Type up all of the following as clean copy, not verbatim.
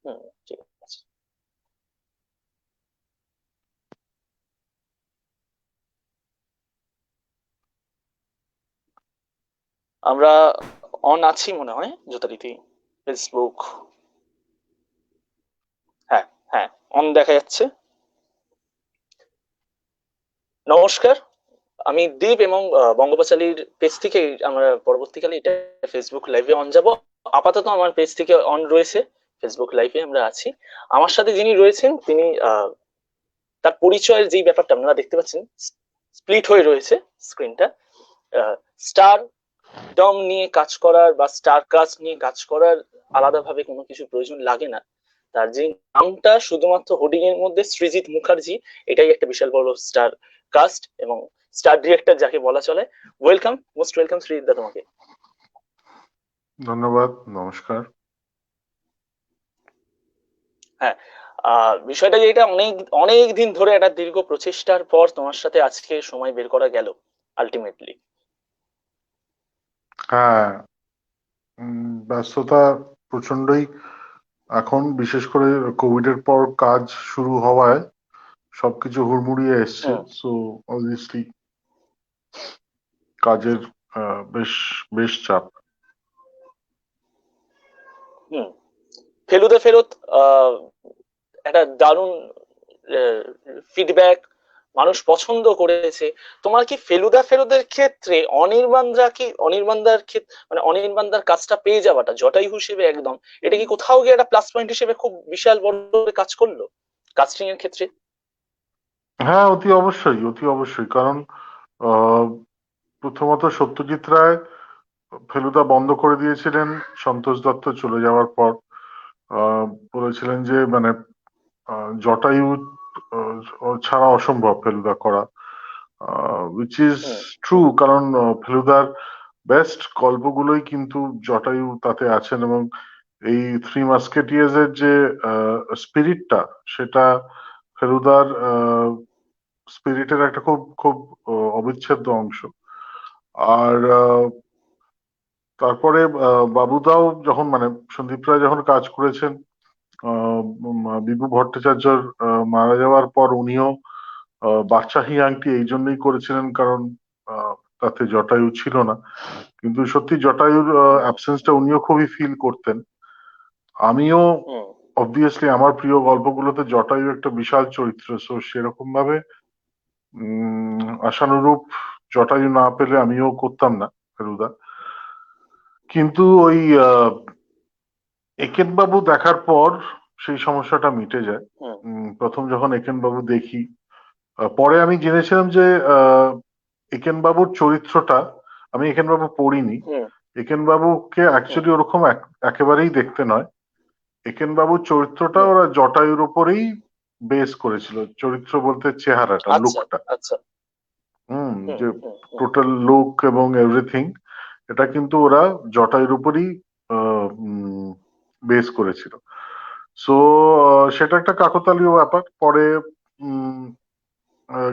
হুম, ঠিক আছে। আমরা অন আছি মনে হয় যথারীতি। ফেসবুক। হ্যাঁ, হ্যাঁ, অন দেখা যাচ্ছে। নমস্কার, আমি দীপ, এবং বঙ্গপাঁচালীর পেজ থেকে আমরা পরবর্তীকালে এটা ফেসবুক লাইভে অন যাব। আপাতত আমার পেজ থেকে অন রয়েছে, ফেসবুক লাইভে আমরা আছি। আমার সাথে যিনি রয়েছেন তিনি তার পরিচয়ের যেই ব্যাপারটা আপনারা দেখতে পাচ্ছেন, স্প্লিট হয়ে রয়েছে স্ক্রিনটা। স্টার ডম নিয়ে কাজ করার বা স্টার কাস্ট নিয়ে কাজ করার আলাদাভাবে কোনো কিছু প্রয়োজন লাগে না। তার যে নামটা শুধুমাত্র হোর্ডিং এর মধ্যে সৃজিত মুখার্জি, এটাই একটা বিশাল বড় স্টার কাস্ট এবং স্টার ডিরেক্টর যাকে বলা চলে। ওয়েলকাম, মোস্ট ওয়েলকাম সৃজিত দা তোমাকে। ধন্যবাদ, নমস্কার। হ্যাঁ, বিষয়টা যে এটা অনেক অনেক দিন ধরে একটা দীর্ঘ প্রচেষ্টার পর তোমার সাথে আজকে সময় বের করা গেল আলটিমেটলি। হ্যাঁ, ব্যস্ততা প্রচন্ডই। এখন বিশেষ করে কোভিড এর পর কাজ শুরু হওয়ায় সবকিছু হুড়মুড়িয়ে এসছে, হুম, সো অবভিয়াসলি কাজের বেশ বেশ চাপ। হুম। ফেলুদা ফেরত আহ একটা দারুণ ফিডব্যাক, মানুষ পছন্দ করেছে। তোমার কি ফেলুদা ফেরতের ক্ষেত্রে অনির্বাণদার ক্ষেত্রে, মানে অনির্বাণদার কাজটা পেয়ে যাওয়াটা জটায়ু হিসেবে একদম, এটা কি কোথাও গিয়ে একটা প্লাস পয়েন্ট হিসেবে খুব বিশাল বড় কাজ করলো কাস্টিং এর ক্ষেত্রে? হ্যাঁ, অতি অবশ্যই, অতি অবশ্যই। কারণ আহ, প্রথমত সত্যজিৎ রায় ফেলুদা বন্ধ করে দিয়েছিলেন সন্তোষ দত্ত চলে যাওয়ার পর। বলেছিলেন যে মানে জটায়ু ছাড়া অসম্ভব ফেলুদা করা, উইচ ইজ হুম, ট্রু। কারণ ফেলুদার বেস্ট গল্পগুলোই কিন্তু জটায়ু তাতে আছেন, এবং এই থ্রি মাস্কেটিয়ার্স এর যে স্পিরিটটা, সেটা ফেলুদার স্পিরিটের একটা খুব খুব অবিচ্ছেদ্য অংশ। আর তারপরে বাবুদাও যখন মানে সন্দীপ রায় যখন কাজ করেছেন বিভু ভট্টাচার্যর মারা যাওয়ার পর, উনিও বাদশাহী আংটি এই জন্যই করেছিলেন কারণ আহ, তাতে জটায়ু ছিল না। কিন্তু সত্যি জটায়ুর হুম, অ্যাবসেন্সটা উনিও খুবই ফিল করতেন। আমিও হুম। অবভিয়াসলি আমার প্রিয় গল্পগুলোতে জটায়ু একটা বিশাল চরিত্র, সো সেরকম ভাবে আশানুরূপ জটায়ু না পেলে আমিও করতাম না ফেলুদা। কিন্তু ওই একেন বাবু দেখার পর সেই সমস্যাটা মিটে যায়। হুম, প্রথম যখন একেন বাবু দেখি, পরে আমি জেনেছিলাম যে একেন বাবুর চরিত্রটা, আমি একেন বাবু পড়িনি, হুম, একেন বাবুকে হুম, অ্যাকচুয়ালি ওরকম একেবারেই দেখতে নয়। একেন বাবুর চরিত্রটা হুম। ওরা জটায়ুর উপরেই বেস করেছিল, চরিত্র বলতে চেহারাটা, আচ্ছা, লুকটা। আচ্ছা। হুম, যে হুম, হুম। টোটাল লুক এবং এভরিথিং, এটা কিন্তু ওরা জটায়ুর উপরই বেস করেছিল। সো সেটা একটা কাকতালীয় ব্যাপার। পরে উম,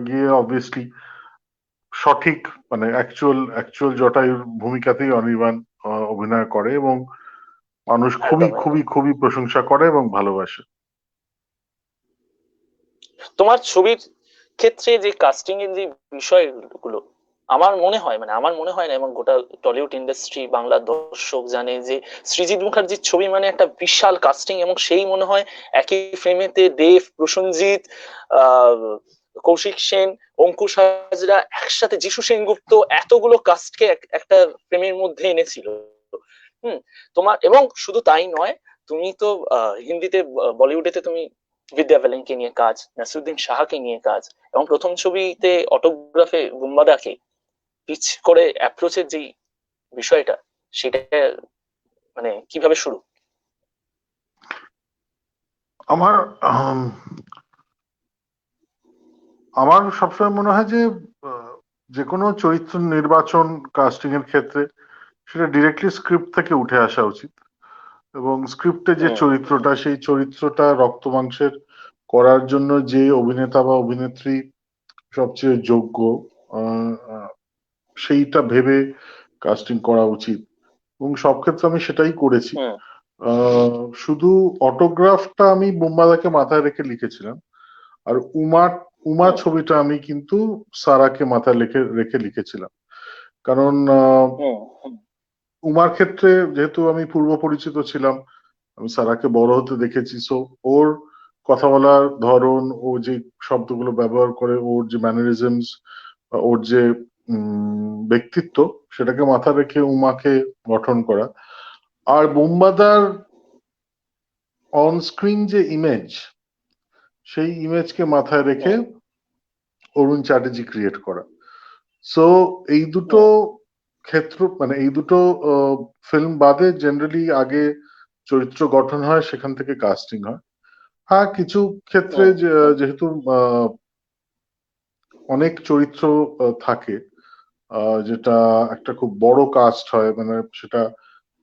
গিয়ে অবভিয়াসলি সঠিক মানে অ্যাকচুয়াল অ্যাকচুয়াল জটায়ুর ভূমিকাতেই অনির্বাণ অভিনয় করে, এবং মানুষ খুবই একদম, একদম। খুবই খুবই প্রশংসা করে এবং ভালোবাসে। তোমার ছবির ক্ষেত্রে যে কাস্টিং এর যে বিষয়গুলো, আমার মনে হয়, মানে আমার মনে হয় না, এবং গোটা টলিউড ইন্ডাস্ট্রি বাংলা দর্শক জানে যে সৃজিত মুখার্জির ছবি মানে একটা বিশাল কাস্টিং, এবং সেই মনে হয় একই ফ্রেমেতে দেব, প্রসেনজিৎ, আহ কৌশিক সেন, অঙ্কুশ হাজরা একসাথে, যিশু সেনগুপ্ত, এতগুলো কাস্টকে একটা ফ্রেমের মধ্যে এনেছিল। হুম। তোমার, এবং শুধু তাই নয়, তুমি তো হিন্দিতে, বলিউডেতে তুমি বিদ্যা বালানকে নিয়ে কাজ, নাসিরুদ্দিন শাহকে নিয়ে কাজ, এবং প্রথম ছবিতে অটোগ্রাফে গুম্বাদাকে পিচ করে অ্যাপ্রোচের যে বিষয়টা, সেটা মানে কিভাবে শুরু? আমার আম, আমার সবসময় মনে হয় যে আহ, যে কোনো চরিত্র নির্বাচন কাস্টিং এর ক্ষেত্রে সেটা ডিরেক্টলি স্ক্রিপ্ট থেকে উঠে আসা উচিত, এবং স্ক্রিপ্টে যে হুম, হুম, চরিত্রটা, সেই চরিত্রটা রক্ত মাংসের করার জন্য যে অভিনেতা বা অভিনেত্রী সবচেয়ে যোগ্য, আহ, আহ, সেইটা ভেবে কাস্টিং করা উচিত, এবং সব ক্ষেত্রে আমি সেটাই করেছি। হুম, শুধু অটোগ্রাফটা আমি বোম্বাদাকে মাথায় রেখে লিখেছিলাম, আর উমা উমা হুম ছবিটা আমি কিন্তু সারাকে মাথায় রেখে লিখেছিলাম। কারণ হুম হুম উমার ক্ষেত্রে যেহেতু আমি পূর্ব পরিচিত ছিলাম, আমি সারাকে বড় হতে দেখেছি, সো ওর কথা বলার ধরন, ও যে শব্দগুলো ব্যবহার করে, ওর যে ম্যানারিজমস, ওর যে ব্যক্তিত্ব, সেটাকে মাথায় রেখে উমাকে গঠন করা। আর বোম্বাদার অন স্ক্রিন যে ইমেজ, সেই ইমেজকে মাথায় রেখে হুম অরুণ চ্যাটার্জি ক্রিয়েট করা। সো এই দুটো হুম ক্ষেত্র, মানে এই দুটো ফিল্ম বাদে জেনারেলি আগে চরিত্র গঠন হয়, সেখান থেকে কাস্টিং হয়। হ্যাঁ, কিছু ক্ষেত্রে হুম হুম যেহেতু অনেক চরিত্র থাকে, যেটা একটা খুব বড় কাস্ট হয়, মানে সেটা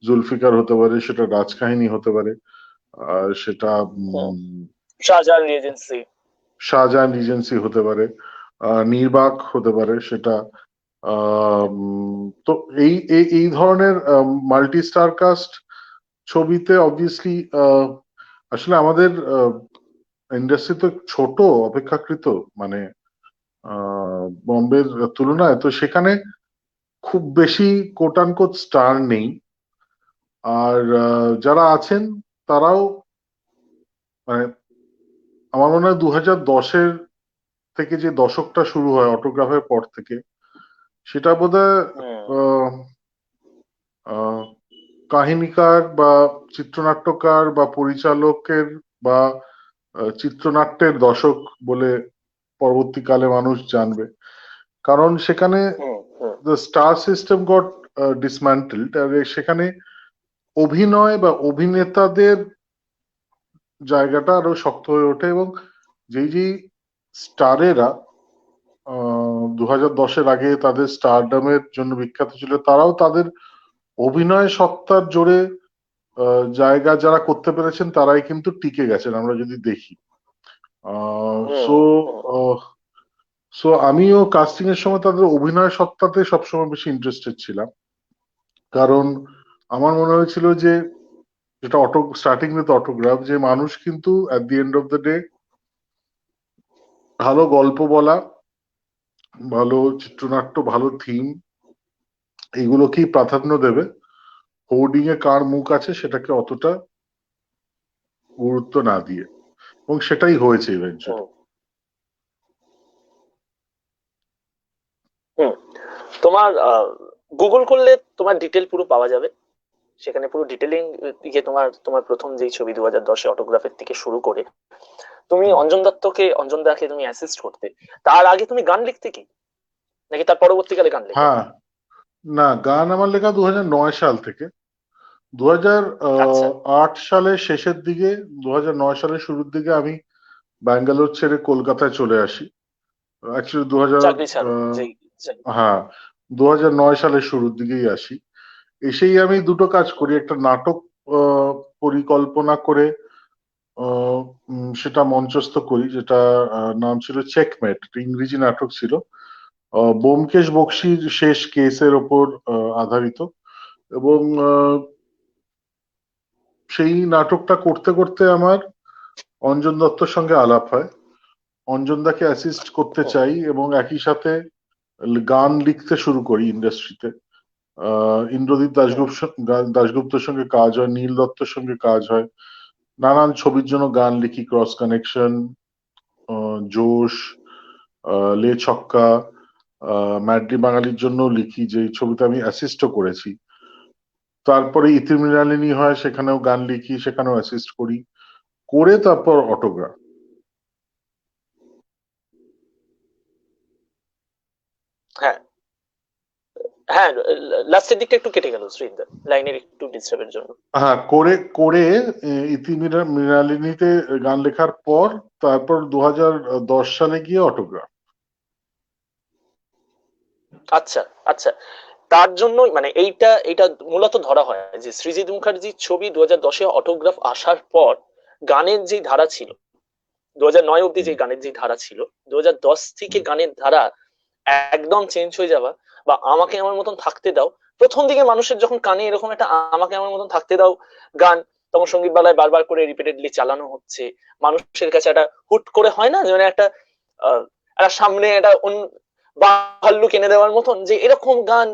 জুলফিকার হতে পারে, সেটা রাজকাহিনী হতে পারে, সেটা হুম শাহজাহান রিজেন্সি। শাহজাহান রিজেন্সি হতে পারে, নির্বাক হতে পারে সেটা। তো এই এই এই ধরনের মাল্টি স্টার কাস্ট ছবিতে অবভিয়াসলি আসলে আমাদের ইন্ডাস্ট্রি তো ছোট অপেক্ষাকৃত, মানে বম্বের তুলনায়, তো সেখানে খুব বেশি কোট আনকোট স্টার নেই। আর যারা আছেন তারাও, মানে আমার মনে হয় 2010-এর থেকে যে দশকটা শুরু হয় অটোগ্রাফের পর থেকে, সেটা বোধহয় হুম আহ, আহ, কাহিনীকার বা চিত্রনাট্যকার বা পরিচালকের বা চিত্রনাট্যের দশক বলে পরবর্তীকালে মানুষ জানবে। কারণ সেখানে হুম হুম দ্য স্টার সিস্টেম গট ডিসম্যান্টেলড, আর সেখানে অভিনয় বা অভিনেতাদের জায়গাটা আরো শক্ত হয়ে ওঠে, এবং যেই যেই স্টারেরা 2010-এর আগে তাদের স্টারডামের জন্য বিখ্যাত ছিল, তারাও তাদের অভিনয় সত্তার জোরে জায়গা যারা করতে পেরেছেন, তারাই কিন্তু টিকে গেছেন আমরা যদি দেখি। হুম সো হুম সো আমিও কাস্টিং এর সময় তাদের অভিনয় সত্তাতে সবসময় বেশি ইন্টারেস্টেড ছিলাম। কারণ আমার মনে হয়েছিল যে, যেটা স্টার্টিং উইথ অটোগ্রাফ, যে মানুষ কিন্তু at the end of the day ভালো গল্প বলা, ভালো চিত্রনাট্য, ভালো থিম, এগুলোকেই প্রাধান্য দেবে। হোর্ডিং এ কার মুখ আছে সেটাকে অতটা গুরুত্ব না দিয়ে, এবং সেটাই হয়েছে হুম ইভেঞ্চুয়ালি। হুম। তোমার গুগল করলে তোমার ডিটেল পুরো পাওয়া যাবে। সেখানে পুরো ডিটেলিং দিকে তোমার তোমার প্রথম যেই ছবি 2010-এ অটোগ্রাফের থেকে শুরু করে তুমি অঞ্জন দাকে তুমি অ্যাসিস্ট করতে, তার আগে তুমি গান লিখতে কি, নাকি তার পরবর্তীকালে গান লেখা? হ্যাঁ, না, গান আমার লেখা 2009 সাল থেকে। আচ্ছা, 2008 সালের শেষের দিকে, 2009 সালের শুরুর দিকে আমি ব্যাঙ্গালোর ছেড়ে কলকাতায় চলে আসি। অ্যাকচুয়ালি চাকরি ছাড়ো যেই। হ্যাঁ, 2009 সালের শুরুর দিকেই আসি। এসেই আমি দুটো কাজ করি, একটা নাটক পরিকল্পনা করে সেটা মঞ্চস্থ করি, যেটা নাম ছিল চেকমেট, ইংরেজি নাটক ছিল, ব্যোমকেশ বক্সীর শেষ কেসের ওপর আধারিত। এবং সেই নাটকটা করতে করতে আমার অঞ্জন দত্তর সঙ্গে আলাপ হয়। অঞ্জন দাকে অ্যাসিস্ট করতে হুম চাই, এবং একই সাথে গান লিখতে শুরু করি ইন্ডাস্ট্রিতে। ইন্দ্রজিৎ হুম দাশগুপ্তর সঙ্গে কাজ হয়, নীল দত্তর সঙ্গে কাজ হয়, নানান ছবির জন্য গান লিখি, ক্রস কানেকশন, জোশ, লে ছক্কা, ম্যাড্রি বাঙালির জন্য লিখি, যে ছবিতে আমি অ্যাসিস্টও করেছি। তারপরে ইতিমৃণালিনী হয়, সেখানেও গান লিখি, সেখানেও অ্যাসিস্ট করি, করে তারপর অটোগ্রাফ। হ্যাঁ হ্যাঁ, লাস্টের দিকটা একটু কেটে গেল শ্রীন্দর, লাইনের একটু ডিস্টার্বের জন্য। হ্যাঁ, করে করে মৃণালিনীতে গান লেখার পর তারপর 2010 সালে গিয়ে অটোগ্রাফ। আচ্ছা আচ্ছা, তার জন্যই মানে এইটা এইটা মূলত ধরা হয় যে সৃজিত মুখার্জির ছবি 2010-এ অটোগ্রাফ আসার পর গানের যে ধারা ছিল, 2009 অব্দি যে গানের যে ধারা ছিল, 2010 থেকে গানের ধারা একদম চেঞ্জ হয়ে যাওয়া, বা আমাকে আমার মতন থাকতে দাও, প্রথম দিকে মানুষের যখন কানে এরকম একটা আমাকে আমার মতন থাকতে দাও গান তখন সঙ্গীতমালায় বারবার করে রিপিটেডলি চালানো হচ্ছে, মানুষের কাছে একটা হুট করে হয় না, যেমন একটা একটা সামনে একটা ভাল্লুক এনে দেওয়ার মতন, যে এরকম গান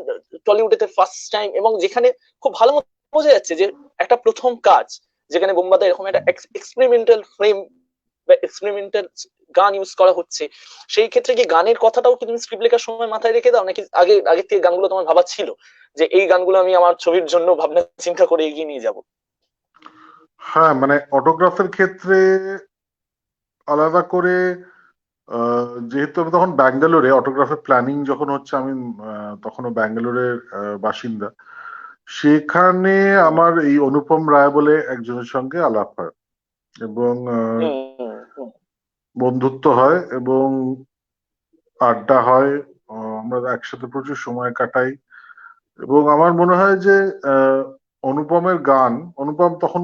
টলিউডেতে ফার্স্ট টাইম, এবং যেখানে খুব ভালো মতো বোঝা যাচ্ছে যে একটা প্রথম কাজ, যেখানে বোম্বাদে এরকম একটা এক্সপেরিমেন্টাল ফ্রেম বা এক্সপেরিমেন্টাল গান ইউজ করা হচ্ছে। সেই ক্ষেত্রে কি গানের কথাটাও কি তুমি স্ক্রিপ্ট লেখার সময় মাথায় রেখে দাও, নাকি আগে আগে থেকে গানগুলো তোমার ভাবা ছিল যে এই গানগুলো আমি আমার ছবির জন্য ভাবনা চিন্তা করে এগিয়ে নিয়ে যাব? হ্যাঁ, মানে অটোগ্রাফের ক্ষেত্রে আলাদা করে যেহেতু আমি তখন ব্যাঙ্গালোরে অটোগ্রাফের প্ল্যানিং যখন হচ্ছে, আমি তখনও ব্যাঙ্গালোরের বাসিন্দা, সেখানে হুম আমার এই অনুপম রায় বলে একজনের সঙ্গে আলাপ হয় এবং হুম হুম বন্ধুত্ব হয় এবং আড্ডা হয়। আমরা একসাথে প্রচুর সময় কাটাই এবং আমার মনে হয় যে অনুপমের গান, অনুপম তখন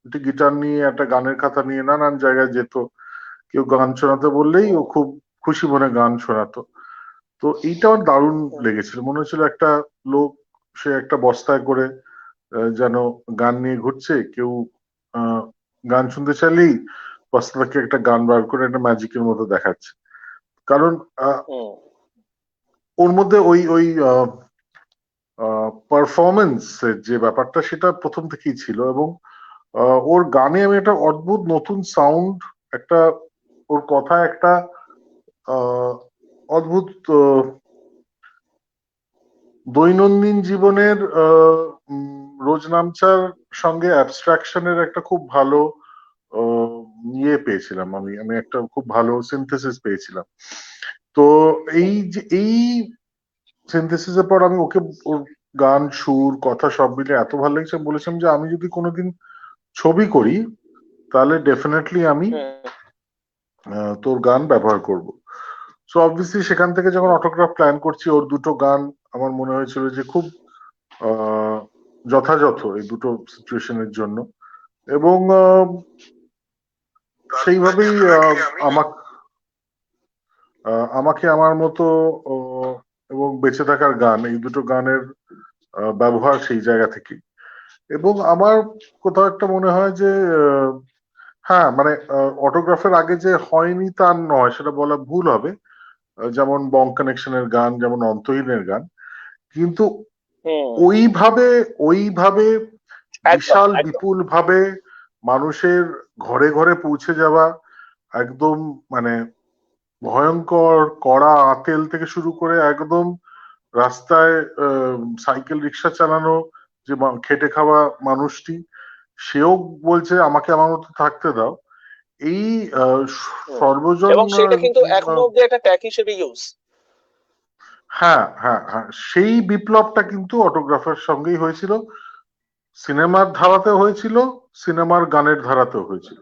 একটি গিটার নিয়ে একটা গানের খাতা নিয়ে নানান জায়গায় যেত, কেউ গান শোনাতে বললেই ও হুম খুব খুশি মনে গান শোনাতো। তো এইটা আমার দারুণ হুম লেগেছিল, মনে হচ্ছিল একটা লোক, সে একটা বস্তায় করে যেন গান নিয়ে ঘুরছে, কেউ আহ, গান শুনতে চাইলেই বস্তা থেকে একটা গান বার করে একটা ম্যাজিকের মতো দেখাচ্ছে। কারণ হুম ওর মধ্যে ওই ওই পারফরমেন্স যে ব্যাপারটা, সেটা প্রথম থেকেই ছিল এবং ওর গানে আমি একটা অদ্ভুত নতুন সাউন্ড, একটা ওর কথায় একটা আহ, অদ্ভুত দৈনন্দিন জীবনের রোজ নামচার সঙ্গে অ্যাবস্ট্রাকশনের একটা খুব ভালো আহ, ইয়ে পেয়েছিলাম, আমি আমি একটা খুব ভালো সিনথেসিস পেয়েছিলাম। তো এই যে এই সিনথেসিসের পর আমি ওকে, ওর গান, সুর, কথা সব মিলে এত ভালো লেগেছে, আমি বলেছিলাম যে আমি যদি কোনোদিন ছবি করি তাহলে ডেফিনেটলি আমি হুম তোর গান ব্যবহার করব। সো অবভিয়াসলি সেখান থেকে যখন হুম অটোগ্রাফ প্ল্যান করছি, ওর দুটো গান আমার মনে হয়েছিল যে খুব আহ, যথাযথ এই দুটো সিচুয়েশনের জন্য এবং সেইভাবেই আমাকে আমাকে আমার মতো এবং বেঁচে থাকার গান, এই দুটো গানের ব্যবহার সেই জায়গা থেকে। এবং আমার কোথাও একটা মনে হয় যে হ্যাঁ, মানে অটোগ্রাফের আগে যে হয়নি তা নয়, সেটা বলা ভুল হবে। যেমন বং কানেকশনের গান, যেমন অন্তহীনের গান, কিন্তু হুম ওইভাবে ওইভাবে একদম বিশাল একদম। বিপুল ভাবে মানুষের ঘরে ঘরে পৌঁছে যাওয়া, একদম মানে ভয়ঙ্কর কড়া আঁতেল থেকে শুরু করে একদম রাস্তায় সাইকেল রিক্সা চালানো যে খেটে খাওয়া মানুষটি, সেও বলছে আমাকে আমার মতো থাকতে দাও। এই হুম। সর্বজন এবং সেটা কিন্তু এখনো অব্দি একটা ট্যাগ হিসেবে ইউজ। হ্যাঁ, হ্যাঁ, হ্যাঁ, সেই বিপ্লবটা কিন্তু অটোগ্রাফের সঙ্গেই হয়েছিল, সিনেমার ধারাতেও হয়েছিল, সিনেমার গানের ধারাতেও হয়েছিল।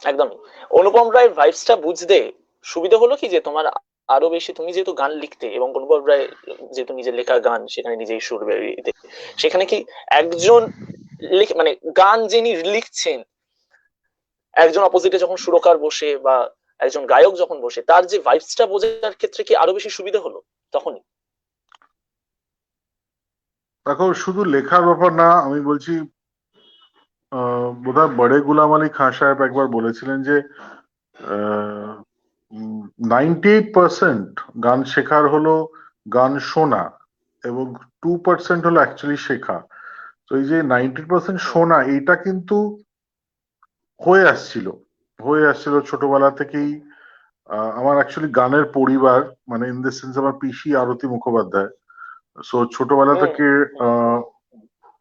একদমই। অনুপম রায়ের ভাইবসটা বুঝতে সুবিধা হলো কি, যে তোমার আরো বেশি, তুমি যেহেতু গান লিখতে এবং অনুপম রায় যেহেতু নিজের লেখা গান সেখানে নিজেই সুর দিতে, সেখানে কি একজন মানে গান যিনি লিখছেন, একজন অপোজিটে যখন সুরকার বসে বা একজন গায়ক যখন বসে, তার যে ভাইবসটা বোঝার ক্ষেত্রে কি আরো বেশি সুবিধা হলো তখনই? দেখো, শুধু লেখার ব্যাপার না, আমি বলছি, বোধহয় বড়ে গুলাম আলী খাঁ সাহেব একবার বলেছিলেন যে 98% গান শেখার হলো গান শোনা এবং 2% হলো অ্যাকচুয়ালি শেখা। তো এই যে 90% হুম শোনা, এটা কিন্তু হয়ে আসছিল, হয়ে আসছিল ছোটবেলা থেকেই। আমার অ্যাকচুয়ালি গানের পরিবার, মানে ইন দ্য সেন্স আমার পিসি আরতি মুখোপাধ্যায়। সো ছোটবেলা হুম থেকে হুম আহ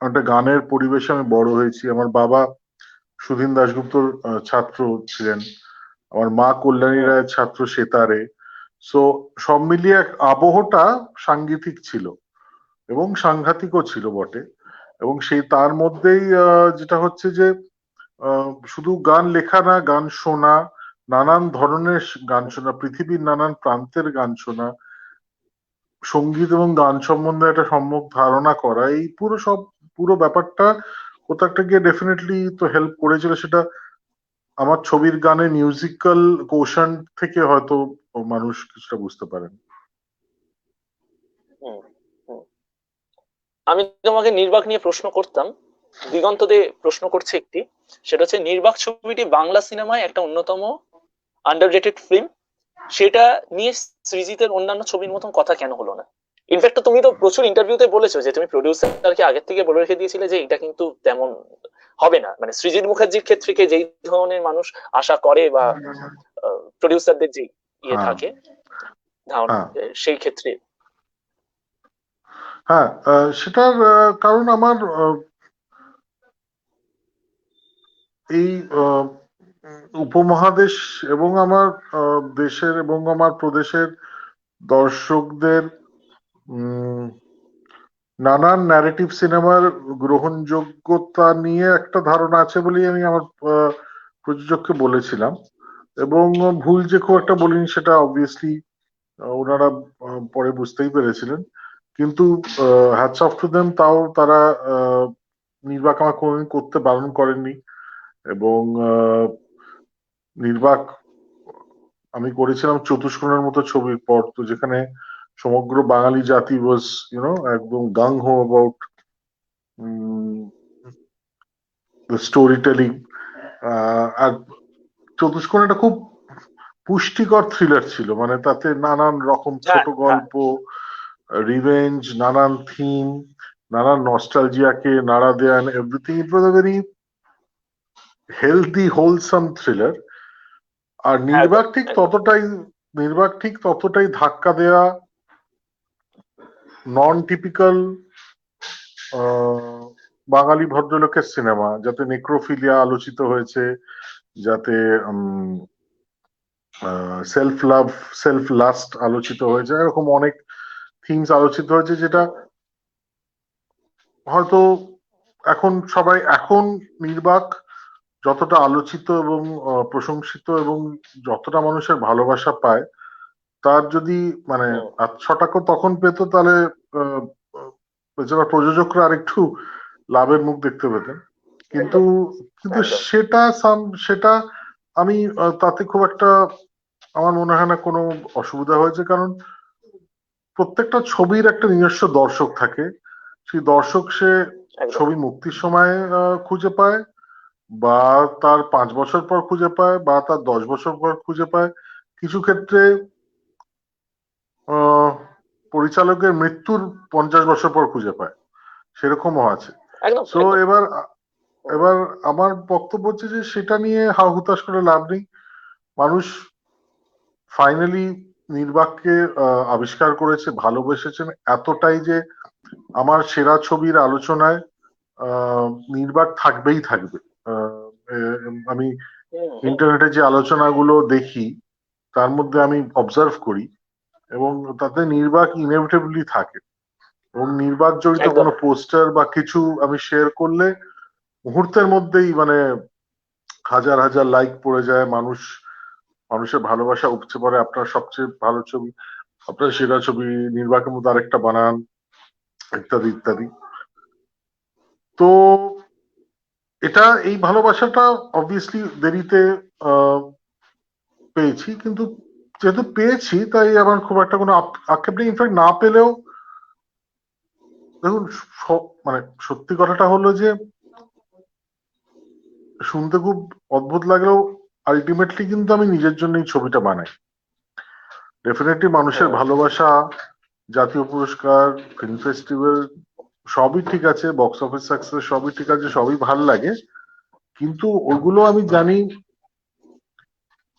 একটা গানের পরিবেশে আমি বড় হয়েছি। আমার বাবা সুধীন দাশগুপ্তর ছাত্র ছিলেন, আমার মা কল্যাণী হুম রায়ের ছাত্র সেতারে। সো সব মিলিয়ে এক আবহটা সাংগীতিক ছিল এবং সাংঘাতিকও ছিল বটে। এবং সেই তার মধ্যেই যেটা হচ্ছে যে শুধু গান লেখা না, গান শোনা, নানান ধরনের গান শোনা, পৃথিবীর নানান প্রান্তের গান শোনা, সঙ্গীত এবং গান সম্বন্ধে একটা সম্যক ধারণা করা, এই পুরো ব্যাপারটা কোথাও একটা গিয়ে ডেফিনেটলি তো হেল্প করেছিল। সেটা আমার ছবির গানে মিউজিক্যাল কোশন থেকে হয়তো মানুষ কিছুটা বুঝতে পারেন। হুম হুম। আমি তোমাকে নির্বাক নিয়ে প্রশ্ন করতাম, দিগন্তদে প্রশ্ন করছে একটি, সেটা হচ্ছে নির্বাক ছবিটি বাংলা সিনেমায় একটা অন্যতম আন্ডাররেটেড ফিল্ম, সেটা নিয়ে সৃজিতের অন্যান্য ছবির মতন কথা কেন হলো না? ইনফ্যাক্ট তুমি তো প্রচুর ইন্টারভিউতে বলেছো যে তুমি প্রডিউসারকে আগের থেকে বলে রেখে দিয়েছিলে যে এটা কিন্তু তেমন হবে না, মানে সৃজিত মুখার্জির ক্ষেত্রে যেই ধরনের মানুষ আশা করে বা প্রডিউসারদের যে ইয়ে হ্যাঁ থাকে ধারণা, হ্যাঁ সেই ক্ষেত্রে হ্যাঁ সেটার কারণ আমার এই উপমহাদেশ এবং আমার দেশের এবং আমার প্রদেশের দর্শকদের নানান ন্যারেটিভ সিনেমার গ্রহণযোগ্যতা নিয়ে একটা ধারণা আছে বলেই আমি আমার প্রযোজককে বলেছিলাম, এবং ভুল যে খুব একটা বলিনি সেটা অবভিয়াসলি ওনারা পরে বুঝতেই পেরেছিলেন। কিন্তু হ্যাটস অফ টু দেম, তাও তারা নির্বাক আমার কোনোদিন করতে বারণ করেননি। এবং নির্বাক আমি করেছিলাম চতুষ্কোণের মতো ছবির পর, তো যেখানে সমগ্র বাঙালি জাতি ওয়াজ একদম গাং হো অ্যাবাউট স্টোরি টেলিং। আর চতুষ্কোণ একটা খুব পুষ্টিকর থ্রিলার ছিল, মানে তাতে নানান রকম হ্যাঁ ছোট হ্যাঁ গল্প, রিভেঞ্জ, নানান থিম, নানান নস্টালজিয়াকে নাড়া দেন, everything. It was a very healthy wholesome thriller. আর একদম একদম নির্বাক ঠিক ততটাই ধাক্কা দেয়া, নন টিপিক্যাল বাঙালি ভদ্রলোকের সিনেমা, যাতে নেক্রোফিলিয়া আলোচিত হয়েছে, যাতে সেলফ লাভ, সেলফ লাস্ট আলোচিত হয়েছে, এরকম অনেক থিমস আলোচিত হয়েছে, যেটা হয়তো এখন নির্বাক যতটা আলোচিত এবং প্রশংসিত এবং যতটা মানুষের ভালোবাসা পায়, তার যদি মানে হুম, 5-6 তখন পেত, তাহলে আহ, বেচারা প্রযোজকরা আরেকটু লাভের মুখ দেখতে পেতেন। কিন্তু একদম কিন্তু একদম সেটা আমি তাতে খুব একটা আমার মনে হয় না কোনো অসুবিধা হয়েছে, কারণ প্রত্যেকটা ছবির একটা নিজস্ব দর্শক থাকে। সেই দর্শক সে একদম ছবি মুক্তির সময় খুঁজে পায়, বা তার 5 বছর পর খুঁজে পায়, বা তার 10 বছর পর খুঁজে পায়। কিছু ক্ষেত্রে আহ, পরিচালকের মৃত্যুর 50 বছর পর খুঁজে পায়, সেরকমও আছে। একদম সো একদম এবার হুম, এবার আমার বক্তব্য হচ্ছে যে সেটা নিয়ে হা হুতাশ করে লাভ নেই। মানুষ ফাইনালি নির্বাককে আবিষ্কার করেছে, ভালোবেসেছেন এতটাই যে আমার সেরা ছবির আলোচনায় নির্বাক থাকবেই থাকবে। আমি হুম, হুম, ইন্টারনেটে যে আলোচনাগুলো দেখি, তার মধ্যে আমি অবজার্ভ করি, এবং তাতে নির্বাক ইনএভিটেবলি থাকে। এবং নির্বাক জড়িত একদম কোনো পোস্টার বা কিছু আমি শেয়ার করলে মুহূর্তের মধ্যেই মানে হাজার হাজার লাইক পড়ে যায়, মানুষের ভালোবাসা উপচে পড়ে, আপনার সবচেয়ে ভালো ছবি, আপনার সেরা ছবি, নির্বাকের মধ্যে আরেকটা বানান, ইত্যাদি ইত্যাদি। তো এই ভালোবাসাটা অবভিয়াসলি দেরিতে আহ, পেয়েছি, কিন্তু যেহেতু পেয়েছি তাই আমার খুব একটা কোনো আক্ষেপ নেই। ইনফ্যাক্ট না পেলেও দেখুন, মানে সত্যি কথাটা হলো যে, শুনতে খুব অদ্ভুত লাগলেও আলটিমেটলি কিন্তু আমি নিজের জন্য এই ছবিটা বানাই। ডেফিনেটলি মানুষের হুম, ভালোবাসা, জাতীয় পুরস্কার, ফিল্ম ফেস্টিভ্যাল সবই ঠিক আছে, বক্স অফিস সাকসেস সবই ঠিক আছে, সবই ভাল লাগে, কিন্তু ওগুলো আমি জানি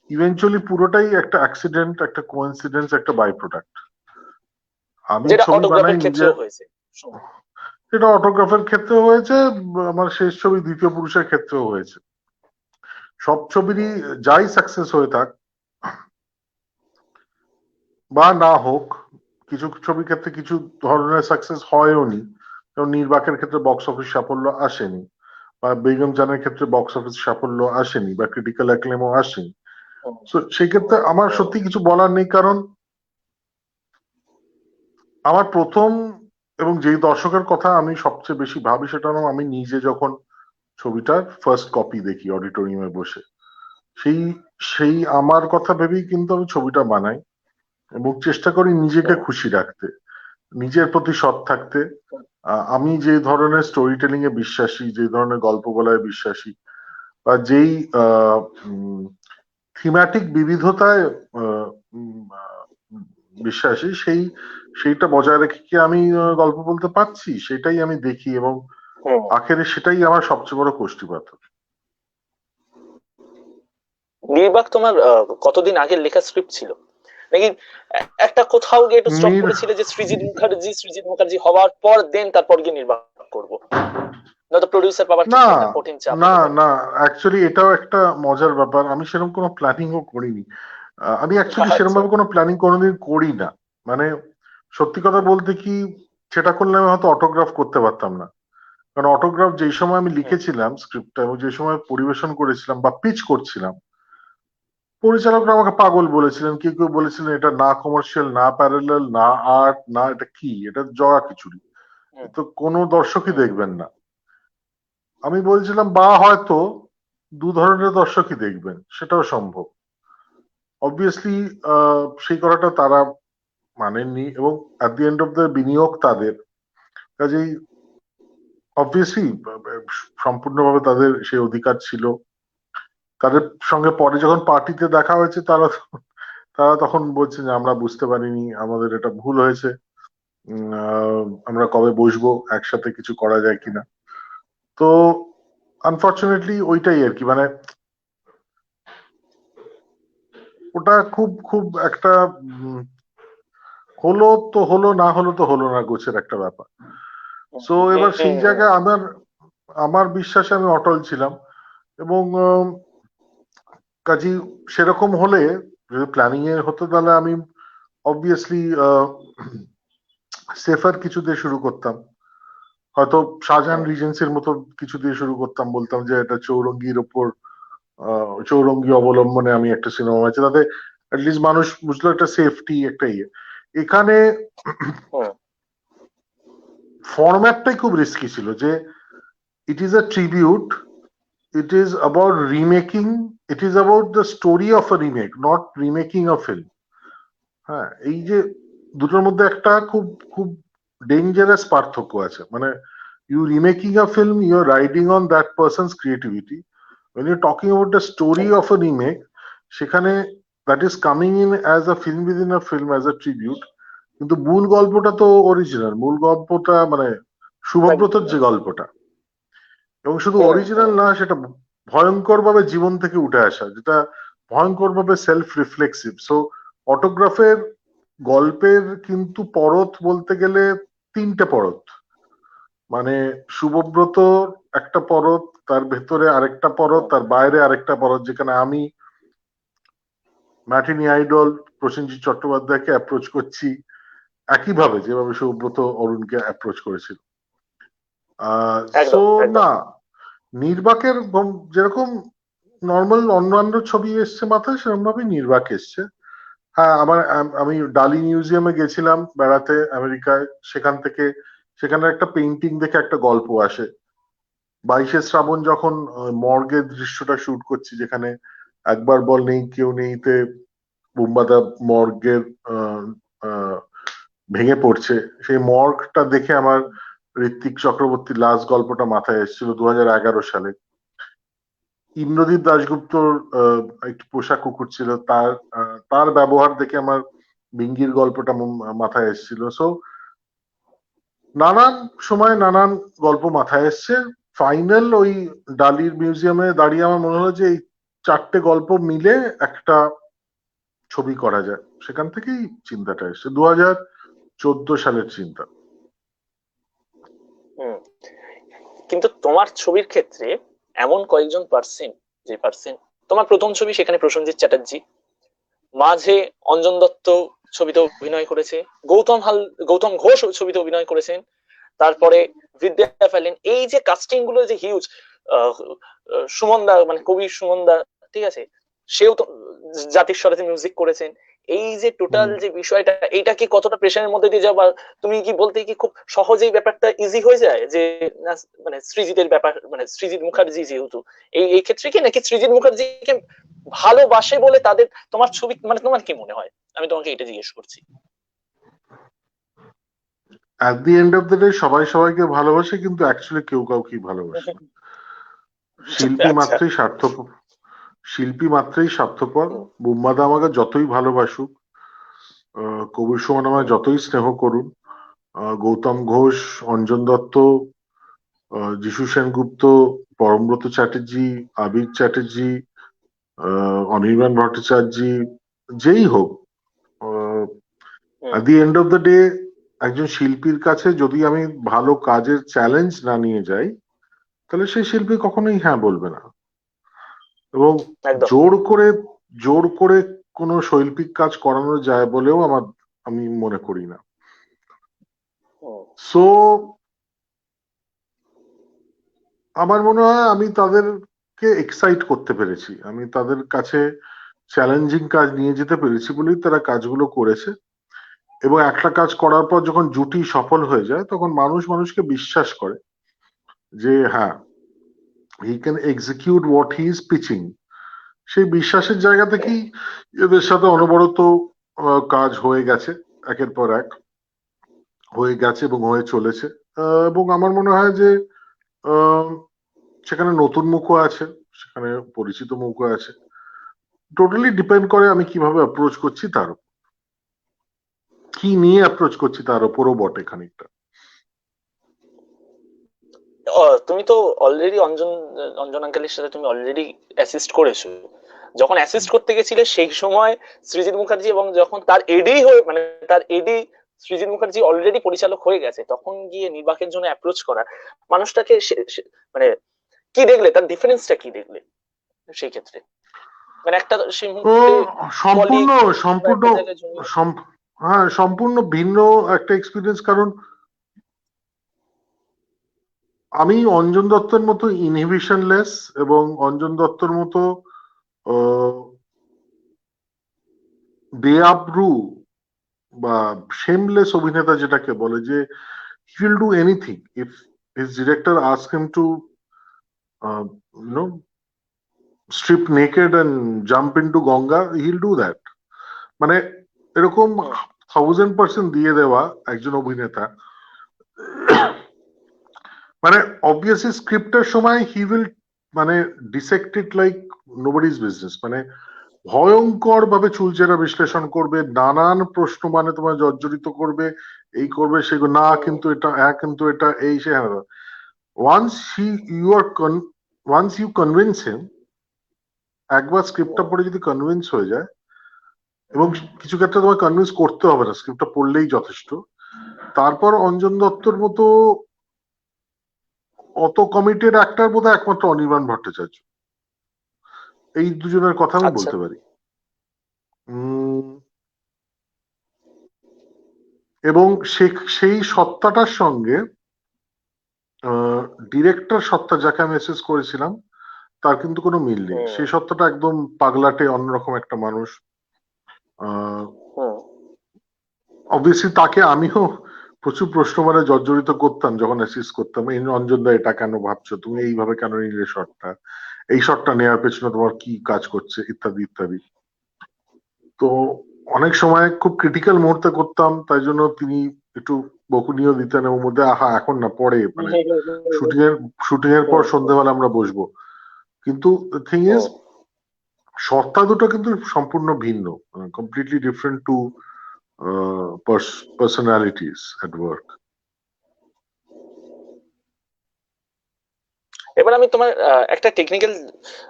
ইভেনচুয়ালি পুরোটাই একটা অ্যাক্সিডেন্ট, একটা কোইন্সিডেন্স, একটা বাই প্রোডাক্ট। আমি যেটা ছবি বানাই অটোগ্রাফের নিজের, ক্ষেত্রেও হয়েছে। সেটা অটোগ্রাফের ক্ষেত্রেও হয়েছে, আমার শেষ ছবি দ্বিতীয় পুরুষের ক্ষেত্রেও হয়েছে। সব ছবিরই হুম, যাই সাকসেস হয়ে থাক বা না হোক, কিছু ছবির ক্ষেত্রে কিছু ধরনের সাকসেস হয়ও নি, যেমন নির্বাকের ক্ষেত্রে বক্স অফিস সাফল্য আসেনি, বা বেগম জানের ক্ষেত্রে বক্স অফিস সাফল্য আসেনি, বা ক্রিটিক্যাল অ্যাক্লেমও আসেনি। হুম, তো সেই ক্ষেত্রে আমার হুম, সত্যি কিছু বলার নেই, কারণ আমার প্রথম এবং যেই দর্শকের কথা আমি সবচেয়ে বেশি ভাবি, সেটা হলো আমি নিজে যখন ছবিটার ফার্স্ট কপি দেখি অডিটোরিয়ামে বসে, সেই সেই আমার কথা ভেবেই কিন্তু আমি ছবিটা বানাই, এবং চেষ্টা করি নিজেকে হুম, খুশি রাখতে। নিজের প্রতি সৎ থাকতে। আমি যে ধরনের স্টোরি টেলিং এ বিশ্বাসী, যে ধরনের গল্প বলায় বিশ্বাসী, বা যেই থিম্যাটিক বিবিধতায় আহ, উম, আহ, বিশ্বাসী, সেইটা বজায় রেখে কি আমি গল্প বলতে পারছি, সেটাই আমি দেখি, এবং হুম। আখেরে সেটাই আমার সবচেয়ে বড় কষ্টিপাথর। নির্বাক তোমার কতদিন আগের লেখা স্ক্রিপ্ট ছিল নাকি একটা কোথাও গিয়ে একটু স্টপ নির করেছিলে যে সৃজিত মুখার্জি হওয়ার পর দেন তারপর গিয়ে নির্বাক করবো, নয়তো প্রডিউসার পাওয়ার না, কিছু একটা কঠিন চাপ না, হতে পারে? না, অ্যাকচুয়ালি এটাও একটা মজার ব্যাপার, আমি সেরকম কোনো প্ল্যানিংও করিনি। আমি অ্যাকচুয়ালি সেরকম আচ্ছা। ভাবে কোনো প্ল্যানিং কোনোদিন করি না। মানে সত্যি কথা বলতে কি, সেটা করলে আমি হয়তো অটোগ্রাফ করতে পারতাম না। কারণ অটোগ্রাফ যেই সময় আমি হুম, লিখেছিলাম স্ক্রিপ্টটা এবং যে সময় পরিবেশন করেছিলাম বা পিচ করছিলাম, পরিচালকরা আমাকে পাগল বলেছিলেন, কেউ কেউ বলেছিলেন এটা না কমার্শিয়াল, না প্যারালাল, না আর্ট, না এটা কি, এটা জগা খিচুড়ি, এ হুম, তো কোনো দর্শকই হুম, দেখবেন না। আমি বলছিলাম বা হয়তো দু ধরনের দর্শকই দেখবেন, সেটাও সম্ভব। অবভিয়াসলি সেই কথাটা তারা মানেননি, এবং at the end of the বিনিয়োগ তাদের, কাজেই অবভিয়াসলি সম্পূর্ণভাবে তাদের সেই অধিকার ছিল। তাদের সঙ্গে পরে যখন পার্টিতে দেখা হয়েছে, তারা তখন বলছে যে আমরা বুঝতে পারিনি, আমাদের এটা ভুল হয়েছে, আমরা কবে বসবো একসাথে কিছু করা যায় কিনা। তো আনফর্চুনেটলি ওইটাই আর কি, মানে ওটা খুব খুব একটা উম, হলো তো হলো, না হলো তো হলো না, গোছের একটা ব্যাপার। হুম, সো হুম, এবার সেই হুম, জায়গায় আমার আমার বিশ্বাসে আমি অটল ছিলাম, এবং কাজী সেরকম হলে, যদি প্ল্যানিং এ হতো তাহলে আমি অবভিয়াসলি সেফার কিছু দিয়ে শুরু করতাম, হয়তো শাহজাহান হুম, রিজেন্সির মতো কিছু দিয়ে শুরু করতাম, বলতাম যে এটা চৌরঙ্গির ওপর, চৌরঙ্গি অবলম্বনে আমি একটা সিনেমা বানাচ্ছি, তাতে অ্যাটলিস্ট মানুষ বুঝলো একটা সেফটি, একটা ইয়ে। এখানে হুম, ফরম্যাটটাই খুব রিস্কি ছিল, যে it is a tribute, it is about remaking, it is about the story of a remake, not remaking a film. হ্যাঁ, এই যে দুটোর মধ্যে একটা খুব খুব ডেঞ্জারাস পার্থক্য আছে, মানে you remaking a film, you're riding on that person's creativity. When you're talking about the story of a remake, সেখানে that is coming in as a film within a film, as a tribute, কিন্তু মূল গল্পটা তো original, মূল গল্পটা মানে শুভব্রতর একদম। যে গল্পটা, এবং শুধু হুম, অরিজিনাল হুম, না, সেটা ভয়ঙ্কর ভাবে জীবন থেকে উঠে আসা, যেটা ভয়ঙ্কর ভাবে সেলফ রিফ্লেক্সিভ। সো অটোগ্রাফের গল্পের কিন্তু পরত বলতে গেলে তিনটে পরত, মানে শুভব্রত একটা পরত, তার ভেতরে আরেকটা পরত, হুম, তার বাইরে আরেকটা পরত, যেখানে আমি ম্যাটিনি আইডল প্রসেনজিৎ চট্টোপাধ্যায়কে অ্যাপ্রোচ করছি একইভাবে যেভাবে শুভব্রত অরুণকে অ্যাপ্রোচ করেছিল। সো একদম, একদম। না, নির্বাকের যেরকম নর্মাল অন্যান্য ছবি এসছে মাথায়, সেরকম ভাবে নির্বাক এসছে। হ্যাঁ, আমি ডালি মিউজিয়ামে গেছিলাম বেড়াতে আমেরিকায়, সেখান থেকে সেখানে একটা পেইন্টিং দেখে একটা গল্প আসে। 22শে শ্রাবণ যখন মর্গের দৃশ্যটা শুট করছি, যেখানে একবার বল নেই কেউ নেইতে বুম্বাদা মর্গের আহ, আহ, ভেঙে পড়ছে, সেই মর্গটা দেখে আমার ঋত্বিক চক্রবর্তীর লাস্ট গল্পটা মাথায় এসেছিল 2011 সালে। ইন্দ্রদীপ দাশগুপ্তর একটি পোষা কুকুর ছিল, তার ব্যবহার দেখে আমার বিঙ্গির গল্পটা মাথায় এসেছিল। সো নানান সময় নানান গল্প মাথায় এসছে, ফাইনাল ওই ডালির মিউজিয়ামে দাঁড়িয়ে আমার মনে হলো যে এই চারটে গল্প মিলে একটা ছবি করা যায়, সেখান থেকেই চিন্তাটা এসছে, 2014 সালের চিন্তা। হুম। কিন্তু তোমার ছবির ক্ষেত্রে এমন কয়েকজন পার্সন, যে পার্সন তোমার প্রথম ছবি, সেখানে প্রসেনজিৎ চ্যাটার্জি, মাঝে অঞ্জন দত্ত ছবিতে অভিনয় করেছে, গৌতম ঘোষ ছবিতে অভিনয় করেছেন, তারপরে বিদ্যা ফেলেন, এই যে কাস্টিং গুলো যে হিউজ, সুমন দা মানে কবি সুমন দা, ঠিক আছে, সেও তো জাতির স্বরাতে মিউজিক করেছেন। এই যে টোটাল হুম। যে বিষয়টা, এইটা কি কতটা প্রেশারের মধ্যে দিয়ে যাও, বা তুমি কি বলতে কি খুব সহজেই ব্যাপারটা ইজি হয়ে যায় যে না, মানে সৃজিতের ব্যাপার, মানে সৃজিত মুখার্জি যেহেতু, এই ক্ষেত্রে কি নাকি সৃজিত মুখার্জিকে ভালোবাসে বলে তাদের তোমার ছবি, মানে তোমার কি মনে হয়, আমি তোমাকে এটা জিজ্ঞেস করছি। At the end of the day সবাই সবাইকে ভালোবাসে, কিন্তু অ্যাকচুয়ালি কেউ কাউকে ভালোবাসে না। শিল্পী আচ্ছা। মাত্রই স্বার্থপর, শিল্পী মাত্রই স্বার্থপর। বুম্বাদা আমাকে যতই ভালোবাসুক, কবির সুমন আমায় যতই স্নেহ করুন, গৌতম ঘোষ, অঞ্জন দত্ত, যিশু সেনগুপ্ত, পরমব্রত চ্যাটার্জি, আবির চ্যাটার্জি, অনির্বাণ ভট্টাচার্য, যেই হোক, hmm, at the end of the day একজন শিল্পীর কাছে যদি আমি ভালো কাজের চ্যালেঞ্জ না নিয়ে যাই, তাহলে সেই শিল্পী কখনোই হ্যাঁ বলবে না। এবং একদম। জোর করে জোর করে কোনো শৈল্পিক কাজ করানো যায় বলেও আমি মনে করি না। হুম, সো আমার মনে হয় আমি তাদেরকে এক্সাইট করতে পেরেছি, আমি তাদের কাছে চ্যালেঞ্জিং কাজ নিয়ে যেতে পেরেছি বলেই তারা কাজগুলো করেছে। এবং একটা কাজ করার পর যখন জুটি সফল হয়ে যায়, তখন মানুষ মানুষকে বিশ্বাস করে যে হ্যাঁ, he can execute what he is pitching. সেই বিশ্বাসের জায়গা থেকেই এদের সাথে অনবরত কাজ হয়ে গেছে, একের পর এক হয়ে গেছে এবং হয়ে চলেছে। এবং আমার মনে হয় যে আহ, সেখানে নতুন মুখও আছে, সেখানে পরিচিত মুখও আছে। টোটালি ডিপেন্ড করে আমি কিভাবে অ্যাপ্রোচ করছি তার উপর, কি নিয়ে অ্যাপ্রোচ করছি তার উপরও বটে খানিকটা। তুমি তো অলরেডি অঞ্জন অঞ্জন আঙ্কেলের সাথে তুমি অলরেডি অ্যাসিস্ট করেছো। যখন অ্যাসিস্ট করতে গেছিলে সেই সময় সৃজিত মুখার্জি, এবং যখন তার এডি হয়ে মানে তার এডি সৃজিত মুখার্জি অলরেডি পরিচালক হয়ে গেছে, তখন গিয়ে নির্বাকের জন্য অ্যাপ্রোচ করা মানুষটাকে মানে কি দেখলে, তার ডিফারেন্সটা কি দেখলে সেই ক্ষেত্রে? মানে একটা সেই ও মুহূর্তে সম্পূর্ণ কলিগ বা সম্পূর্ণ একটা জায়গায় জুনিয়র। হ্যাঁ, সম্পূর্ণ ভিন্ন একটা এক্সপিরিয়েন্স। কারণ আমি অঞ্জন দত্তের মতো ইনহিবিশনলেস এবং অঞ্জন দত্তর মতো বেআব্রু বা শেমলেস অভিনেতা যেটাকে বলে, যে he will do anything if his director asks him to you know strip naked and jump into Ganga, he'll do that। মানে এরকম 1000% দিয়ে দেওয়া একজন অভিনেতা, মানে অবভিয়াসলি স্ক্রিপ্টের সময় হি উইল মানে ডিসেক্ট ইট লাইক নোবডিজ বিজনেস। মানে ভয়ঙ্কর ভাবে চুলচেরা বিশ্লেষণ করবে, নানান প্রশ্ন মানে তোমার জর্জরিত করবে, এই করবে সেগুলো না, কিন্তু এটা হ্যাঁ, কিন্তু এটা এই সে হ্যাঁ। Once he you are once you convince him, একবার স্ক্রিপ্টটা পড়ে যদি কনভিন্স হয়ে যায়, এবং কিছু ক্ষেত্রে তোমার কনভিন্স করতে হবে না, স্ক্রিপ্টটা পড়লেই যথেষ্ট, তারপর অঞ্জন দত্তর মতো অত কমিটেড অ্যাক্টর বোধহয় একমাত্র অনির্বাণ ভট্টাচার্য। এই দুজনের কথা আমি আচ্ছা। বলতে পারি। উম, এবং সেই সত্তাটার সঙ্গে ডিরেক্টর সত্তা যাকে আমি মেসেজ করেছিলাম তার কিন্তু কোনো মিল নেই। হুম, সেই সত্তাটা একদম পাগলাটে অন্যরকম একটা মানুষ। হুম, অবভিয়াসলি তাকে আমিও প্রচুর প্রশ্ন মানে জর্জরিত করতাম যখন অ্যাসিস্ট করতাম, এই অঞ্জন দা এটা কেন ভাবছো, তুমি এইভাবে কেন নিলে শটটা, এই শটটা নেওয়ার পেছনে তোমার কি কাজ করছে, ইত্যাদি ইত্যাদি। তো অনেক সময় খুব ক্রিটিক্যাল মুহূর্তে করতাম, তাই জন্য তিনি একটু বকুনিও দিতেন, এবং মধ্যে আহা এখন না, পরে মানে শুটিং এর শুটিং এর পর সন্ধ্যেবেলা আমরা বসবো। কিন্তু থিং ইজ, সত্তা দুটো কিন্তু সম্পূর্ণ ভিন্ন, completely different two personalities at work. এবার আমি তোমার একটা টেকনিক্যাল,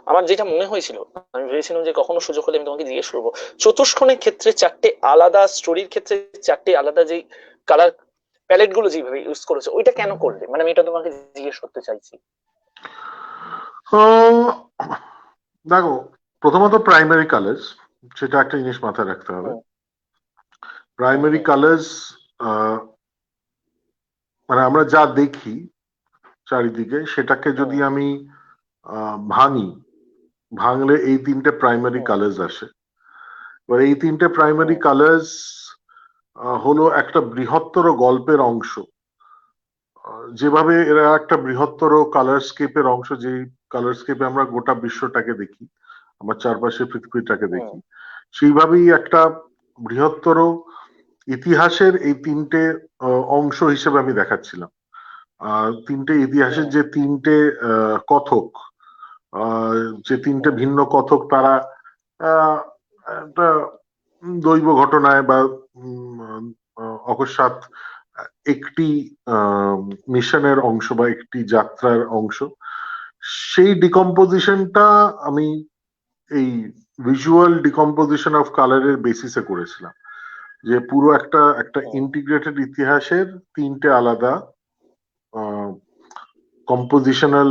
আমার যেটা মনে হয়েছিল, আমি ভেবেছিলাম যে কখনো সুযোগ হলে আমি তোমাকে জিজ্ঞেস করবো, চতুষ্কোণের ক্ষেত্রে চারটে আলাদা স্টোরির ক্ষেত্রে চারটে আলাদা যে কালার প্যালেট গুলো যেভাবে ইউজ করেছে, ওইটা কেন করলে? মানে আমি এটা তোমাকে জিজ্ঞেস করতে চাইছি। দেখো, প্রথমত প্রাইমারি কালার্স, সেটা একটা জিনিস মাথায় রাখতে হবে। হুম, হুম, প্রাইমারি হুম, কালার্স মানে আমরা যা দেখি চারিদিকে, সেটাকে যদি হুম, আমি ভাঙি, ভাঙলে এই তিনটে প্রাইমারি হুম, কালার্স আসে। এবার এই তিনটে প্রাইমারি হুম, কালার্স হলো একটা বৃহত্তর গল্পের অংশ। যেভাবে এরা একটা বৃহত্তর কালারস্কেপের অংশ, যে কালারস্কেপে আমরা গোটা বিশ্বটাকে দেখি, আমার চারপাশে পৃথিবীটাকে হুম, দেখি, সেইভাবেই একটা বৃহত্তর ইতিহাসের এই তিনটে অংশ হিসেবে আমি দেখাচ্ছিলাম। তিনটে ইতিহাসের যে তিনটে কথক, যে তিনটে ভিন্ন কথক, তারা আহ, একটা দৈব ঘটনায় বা অকস্মাৎ একটি মিশনের অংশ বা একটি যাত্রার অংশ, সেই ডিকম্পোজিশনটা আমি এই ভিজুয়াল ডিকম্পোজিশন অফ কালারের বেসিসে করেছিলাম, যে পুরো একটা একটা ইন্টিগ্রেটেড ইতিহাসের তিনটে আলাদা কম্পোজিশনাল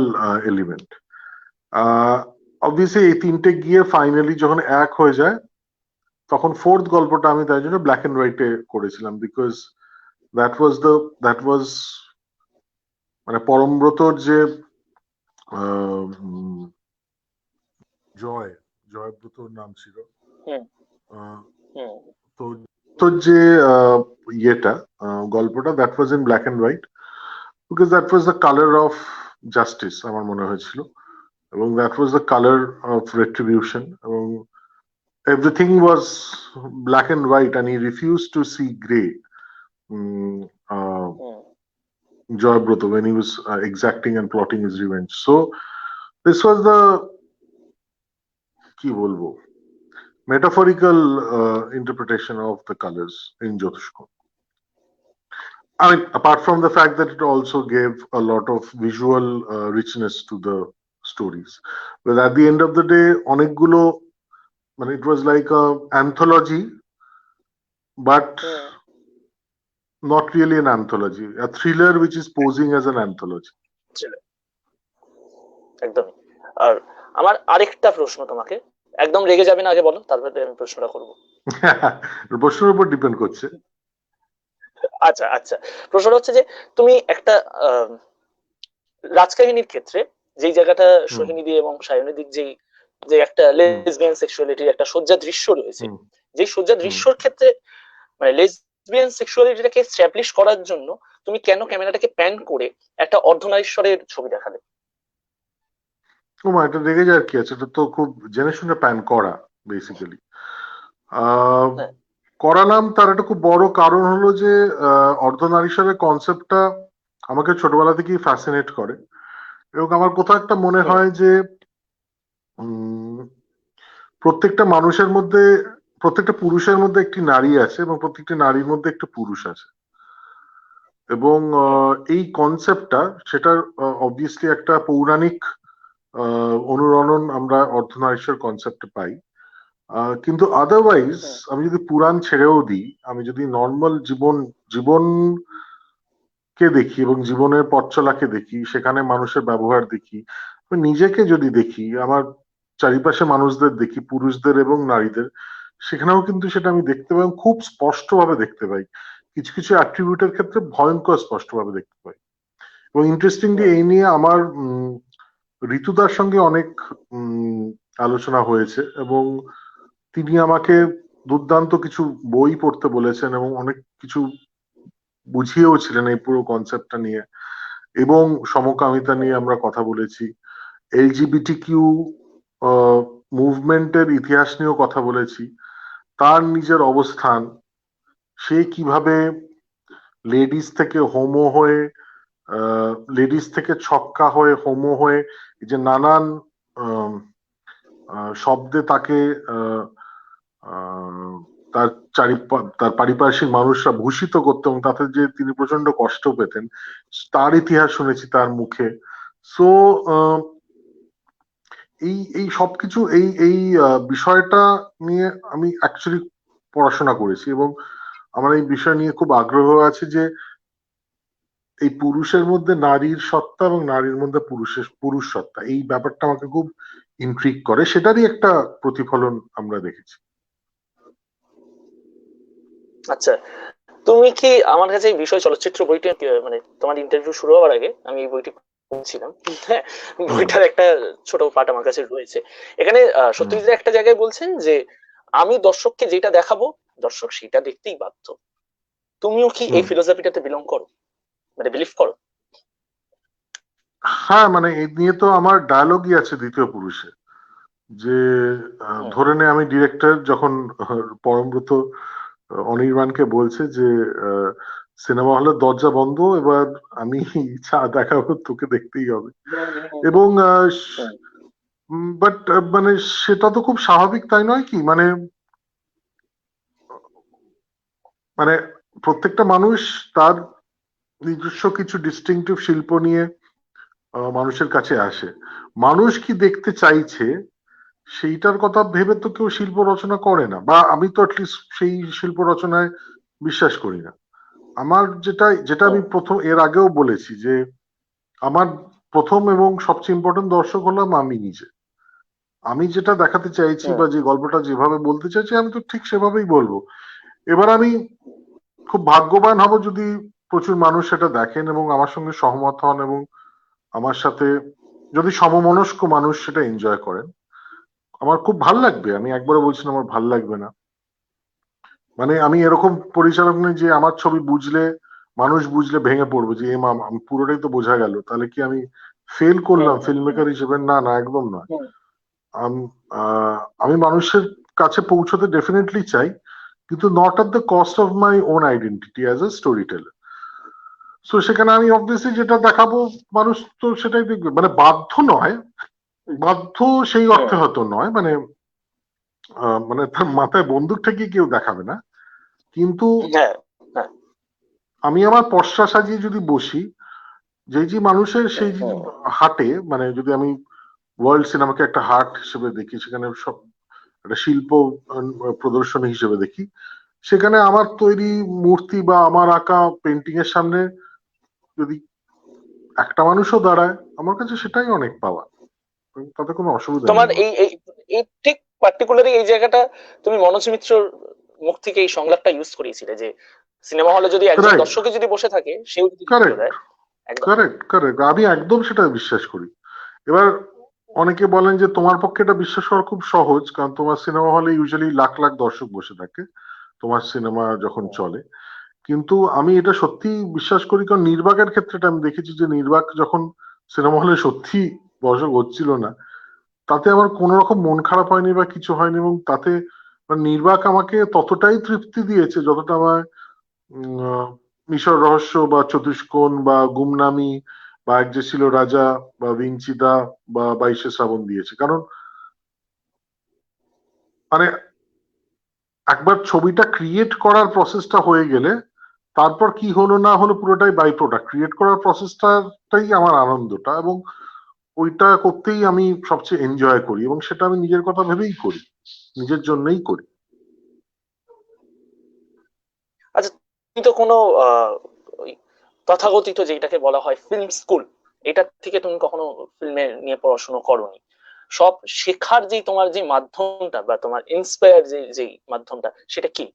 এলিমেন্ট। অবভিয়াসলি এই তিনটে গিয়ে ফাইনালি যখন এক হয়ে যায়, তখন ফোর্থ গল্পটা আমি তাই জন্য ব্ল্যাক এন্ড হোয়াইটে করেছিলাম, বিকজ দ্যাট ওয়াজ মানে পরমব্রতর যে জয়ব্রতর নাম ছিল, তো তো যে ইয়েটা গল্পটা, that was in black and white, because that was the colour of justice আমার মনে হয়েছিল, এবং that was the colour of retribution, এবং everything was black and white and he refused to see gray. Joybrata, when he was exacting and plotting his revenge. So this was the ki bolbo metaphorical interpretation of the colors in Jyotish. I mean, apart from the fact that it also gave a lot of visual richness to the stories, but at the end of the day, onekgulo, it was like a anthology, but not really an anthology, a thriller which is posing as an anthology. একদমই। আর আমার আরেকটা প্রশ্ন তোমাকে, একদম রেগে যাবে না, আগে বলো, তারপরে আমি প্রশ্নটা করবো। প্রশ্নের উপর ডিপেন্ড করছে। আচ্ছা আচ্ছা, প্রশ্নটা হচ্ছে যে তুমি একটা রাজকাহিনীর ক্ষেত্রে যেই জায়গাটা সোহিনী দি এবং সায়নী দিক যে একটা লেসবিয়ান সেক্সুয়ালিটির একটা সজ্জা দৃশ্য রয়েছে, যেই সজ্জা দৃশ্যর ক্ষেত্রে মানে লেসবিয়ান সেক্সুয়ালিটিটাকে এস্টাবলিশ করার জন্য তুমি কেন ক্যামেরাটাকে প্যান করে একটা অর্ধনারীশ্বরের ছবি দেখালে? এটা রেগে যাওয়ার কি আছে, এটা তো খুব জেনে শুনে প্যান করা বেসিক্যালি। করালাম, তার একটা খুব বড় কারণ হলো যে অর্ধনারীশ্বরের কনসেপ্টটা আমাকে ছোটবেলা থেকেই ফ্যাসিনেট করে, এবং আমার কোথাও একটা মনে হয় যে প্রত্যেকটা মানুষের মধ্যে, প্রত্যেকটা পুরুষের মধ্যে একটি নারী আছে, এবং প্রত্যেকটা নারীর মধ্যে একটা পুরুষ আছে, এবং এই কনসেপ্টটা, সেটার অবভিয়াসলি একটা পৌরাণিক অনুরণন আমরা অর্ধনারীশ্বর কনসেপ্টে পাই, কিন্তু আদারওয়াইজ আমি যদি পুরাণ ছেড়েও দিই, আমি যদি নর্মাল জীবনকে দেখি এবং জীবনের পথ চলাকে দেখি, সেখানে মানুষের ব্যবহার দেখি, নিজেকে যদি দেখি, আমার চারিপাশে মানুষদের দেখি, পুরুষদের এবং নারীদের, সেখানেও কিন্তু সেটা আমি দেখতে পাই, খুব স্পষ্টভাবে দেখতে পাই, কিছু কিছু অ্যাট্রিবিউটের ক্ষেত্রে ভয়ঙ্কর স্পষ্টভাবে দেখতে পাই। এবং ইন্টারেস্টিংলি এই নিয়ে আমার ঋতুদার সঙ্গে অনেক আলোচনা হয়েছে, এবং তিনি আমাকে দুর্দান্ত কিছু বই পড়তে বলেছেন এবং অনেক কিছু বুঝিয়েও ছিলেন এই পুরো কনসেপ্টটা নিয়ে, এবং সমকামিতা নিয়ে আমরা কথা বলেছি, এলজিবিটিকিউ মুভমেন্টের ইতিহাস নিয়েও কথা বলেছি, তার নিজের অবস্থান, সে কিভাবে লেডিস থেকে হোমো হয়ে, লেডিস থেকে ছক্কা হয়ে হোমো হয়ে, এই যে নানান শব্দে তাকে তার পারিপার্শ্বিক মানুষরা ভূষিত করত, এবং তাতে যে তিনি প্রচন্ড কষ্ট পেতেন, তার ইতিহাস শুনেছি তার মুখে। সো এই সবকিছু এই বিষয়টা নিয়ে আমি অ্যাকচুয়ালি পড়াশোনা করেছি, এবং আমার এই বিষয় নিয়ে খুব আগ্রহ আছে যে এই পুরুষের মধ্যে নারীর সত্তা এবং নারীর মধ্যে পুরুষ সত্তা, এই ব্যাপারটা আমাকে খুব ইন্ট্রিগ করে, সেটারই একটা প্রতিফলন আমরা দেখেছি। আচ্ছা, তুমি কি, আমার কাছে এই বিষয় চলচ্চিত্র বইটা মানে তোমার ইন্টারভিউ শুরু হওয়ার আগে আমি এই বইটি পড়ছিলাম, হ্যাঁ, বইটার একটা ছোট পার্ট আমার কাছে রয়েছে। এখানে সত্যজিৎ একটা জায়গায় বলছেন যে আমি দর্শককে যেটা দেখাবো দর্শক সেটা দেখতেই বাধ্য। তুমিও কি এই ফিলোসফিটাতে বিলং করো, মানে বিলিভ করো? হ্যাঁ, মানে এই নিয়ে তো আমার ডায়ালগই আছে দ্বিতীয় পুরুষে, যে ধরে নে আমি ডিরেক্টর, যখন পরমব্রত অনির্বাণকে বলছে যে সিনেমা হলের দরজা বন্ধ, এবার আমি যা দেখাবো তোকে দেখতেই হবে। এবং বাট মানে সেটা তো খুব স্বাভাবিক, তাই নয় কি? মানে মানে প্রত্যেকটা মানুষ তার নিজস্ব কিছু ডিস্টিংটিভ শিল্প নিয়ে মানুষের কাছে আসে। মানুষ কি দেখতে চাইছে সেইটার কথা ভেবে তো কেউ শিল্প রচনা করে না, বা আমি তো অ্যাটলিস্ট সেই শিল্প রচনায় বিশ্বাস করি না। আমার যেটা যেটা আমি প্রথম এর আগেও বলেছি যে আমার প্রথম এবং সবচেয়ে ইম্পর্টেন্ট দর্শক হলাম আমি নিজে। আমি যেটা দেখাতে চাইছি বা যে গল্পটা যেভাবে বলতে চাইছি আমি তো ঠিক সেভাবেই বলবো। এবার আমি খুব ভাগ্যবান হব যদি প্রচুর মানুষ সেটা দেখেন এবং আমার সঙ্গে সহমত হন, এবং আমার সাথে যদি সমমনস্ক মানুষ সেটা এনজয় করেন, আমার খুব ভাল লাগবে। আমি একবারও বলছি না আমার ভাল লাগবে না। মানে আমি এরকম পরিচালক নই যে আমার ছবি বুঝলে, মানুষ বুঝলে ভেঙে পড়বে যে এ মা পুরোটাই তো বোঝা গেল, তাহলে কি আমি ফেল করলাম ফিল্ম মেকার হিসেবে? না না, একদম নয়। আমি মানুষের কাছে পৌঁছতে ডেফিনেটলি চাই, কিন্তু not at the cost of my own identity as a story teller. So সেখানে আমি অবভিয়াসলি যেটা দেখাবো মানুষ তো সেটাই দেখবে। মানে বাধ্য নয়, বাধ্য সেই অর্থে হয়তো নয়, মানে মানে তার মাথায় বন্দুক ঠেকিয়ে কেউ দেখাবে না, কিন্তু আমি আমার পসরা সাজিয়ে যদি বসি, যে যে মানুষের সেই যে হাটে, মানে যদি আমি ওয়ার্ল্ড সিনেমাকে একটা হাট হিসেবে দেখি, সেখানে সব একটা শিল্প প্রদর্শনী হিসেবে দেখি, সেখানে আমার তৈরি মূর্তি বা আমার আঁকা পেন্টিং এর সামনে যদি একটা মানুষও দাঁড়ায়, আমার কাছে সেটাই অনেক পাওয়া, তাতে কোনো অসুবিধা নেই তোমার আমার। এই এই এই ঠিক পার্টিকুলারলি এই জায়গাটা তুমি মনোজ মিত্রর মুখ থেকে এই সংলাপটা ইউজ করিয়েছিলে যে সিনেমা হলে যদি একজন রাইট, দর্শকে যদি বসে থাকে সেও যদি মূল্য কারেক্ট, দেয়। একদম। কারেক্ট, কারেক্ট, আমি একদম সেটা বিশ্বাস করি। এবার অনেকে বলেন যে তোমার পক্ষে এটা বিশ্বাস করা খুব সহজ, কারণ তোমার সিনেমা হলে ইউজুয়ালি লাখ লাখ দর্শক বসে থাকে তোমার সিনেমা যখন চলে। কিন্তু আমি এটা সত্যি বিশ্বাস করি, কারণ নির্বাকের ক্ষেত্রেটা আমি দেখেছি যে নির্বাক যখন সিনেমা হলে সত্যি দর্শক হচ্ছিল না, তাতে আমার কোন রকম মন খারাপ হয়নি বা কিছু হয়নি, এবং তাতে নির্বাক আমাকে ততটাই তৃপ্তি দিয়েছে যতটা আমার মিশর রহস্য বা চতুষ্কোণ বা গুমনামি বা এক যে ছিল রাজা বা ভিঞ্চিদা বা 22শে শ্রাবণ দিয়েছে। কারণ মানে একবার ছবিটা ক্রিয়েট করার প্রসেসটা হয়ে গেলে তারপর কি হলো না হলো পুরোটাই বাই প্রোডাক্ট। ক্রিয়েট করার প্রসেসটাই আমার আনন্দটা, এবং ওইটা করতেই আমি সবচেয়ে এনজয় করি, এবং সেটা আমি নিজের কথা ভেবেই করি, নিজের জন্যই করি। আচ্ছা, তুমি তো কোনো ওই তথাকথিত যেটাকে বলা হয় ফিল্ম স্কুল, এটা থেকে তুমি কখনো ফিল্মে নিয়ে পড়াশোনা করোনি। সব শেখার যে তোমার যে মাধ্যমটা বা তোমার ইন্সপায়ার যে মাধ্যমটা সেটা কি?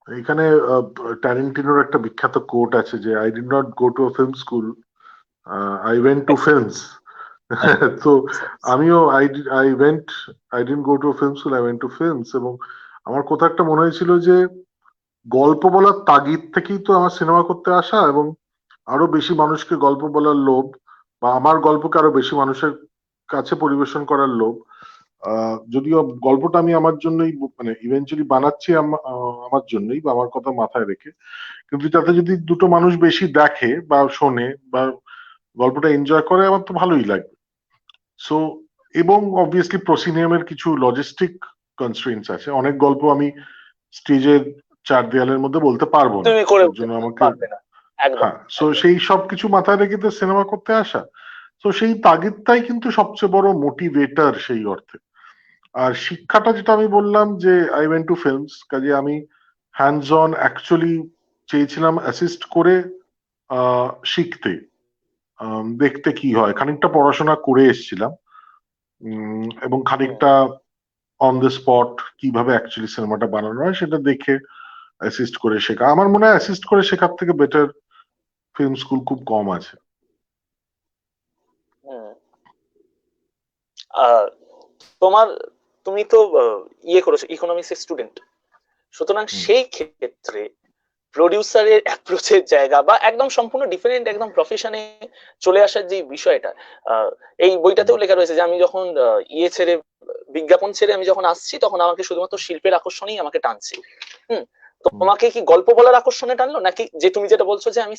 এখানে ট্যারেন্টিনোর একটা বিখ্যাত কোট আছে যে I did not go to a film school, I went to films. তো আমিও I didn't go to film school, I went to films. এবং আমার কোথাও একটা মনে হয়েছিল যে গল্প বলার তাগিদ থেকেই তো আমার সিনেমা করতে আসা, এবং আরো বেশি মানুষকে গল্প বলার লোভ, বা আমার গল্পকে আরো বেশি মানুষের কাছে পরিবেশন করার লোভ। যদিও গল্পটা আমি আমার জন্যই মানে ইভেন্চুয়ালি বানাচ্ছি আমার জন্যই বা আমার কথা মাথায় রেখে, কিন্তু তাতে যদি দুটো মানুষ বেশি দেখে বা শোনে বা গল্পটা এনজয় করে, আমার তো ভালোই লাগবে। সো এবং অবভিয়াসলি প্রসিনিয়ামের কিছু লজিস্টিক কনস্ট্রেন্টস আছে। অনেক গল্প আমি স্টেজের চার দেয়ালের মধ্যে বলতে পারবো না, তুমি করে এর উঠতে জন্য আমাকে, পারবে না। একদম, হ্যাঁ, সো একদম। সেই সব কিছু মাথায় রেখে তো সিনেমা করতে আসা। তো সেই তাগিদটাই কিন্তু সবচেয়ে বড় মোটিভেটর সেই অর্থে। আর শিক্ষাটা যেটা আমি বললাম যে আই ওয়েন্ট টু ফিল্মস, কাজে আমি হ্যান্ডস অন অ্যাকচুয়ালি চেয়েছিলাম অ্যাসিস্ট করে শিখতে, দেখতে কি হয়, খানিকটা পড়াশোনা করে এসেছিলাম, এবং খানিকটা অন দ্য স্পট কিভাবে অ্যাকচুয়ালি সিনেমাটা বানানো হয় সেটা দেখে অ্যাসিস্ট করে শেখা। আমার মনে হয় অ্যাসিস্ট করে শেখার থেকে বেটার ফিল্ম স্কুল খুব কম আছে। হুম। আহ, তোমার তুমি তো ইয়ে করেছো, ইকোনমিক্স এর স্টুডেন্ট, সুতরাং হুম। সেই ক্ষেত্রে প্রডিউসারের অ্যাপ্রোচের জায়গা বা একদম সম্পূর্ণ ডিফারেন্ট একদম প্রফেশনে চলে আসার যে বিষয়টা, এই বইটাতেও লেখা রয়েছে যে আমি যখন ইয়ে ছেড়ে, বিজ্ঞাপন ছেড়ে আমি যখন আসছি, তখন আমাকে শুধুমাত্র শিল্পের আকর্ষণেই আমাকে টানছে। হুম। তো তোমাকে কি গল্প বলার আকর্ষণে টানলো, নাকি যে তুমি যেটা বলছো যে আমি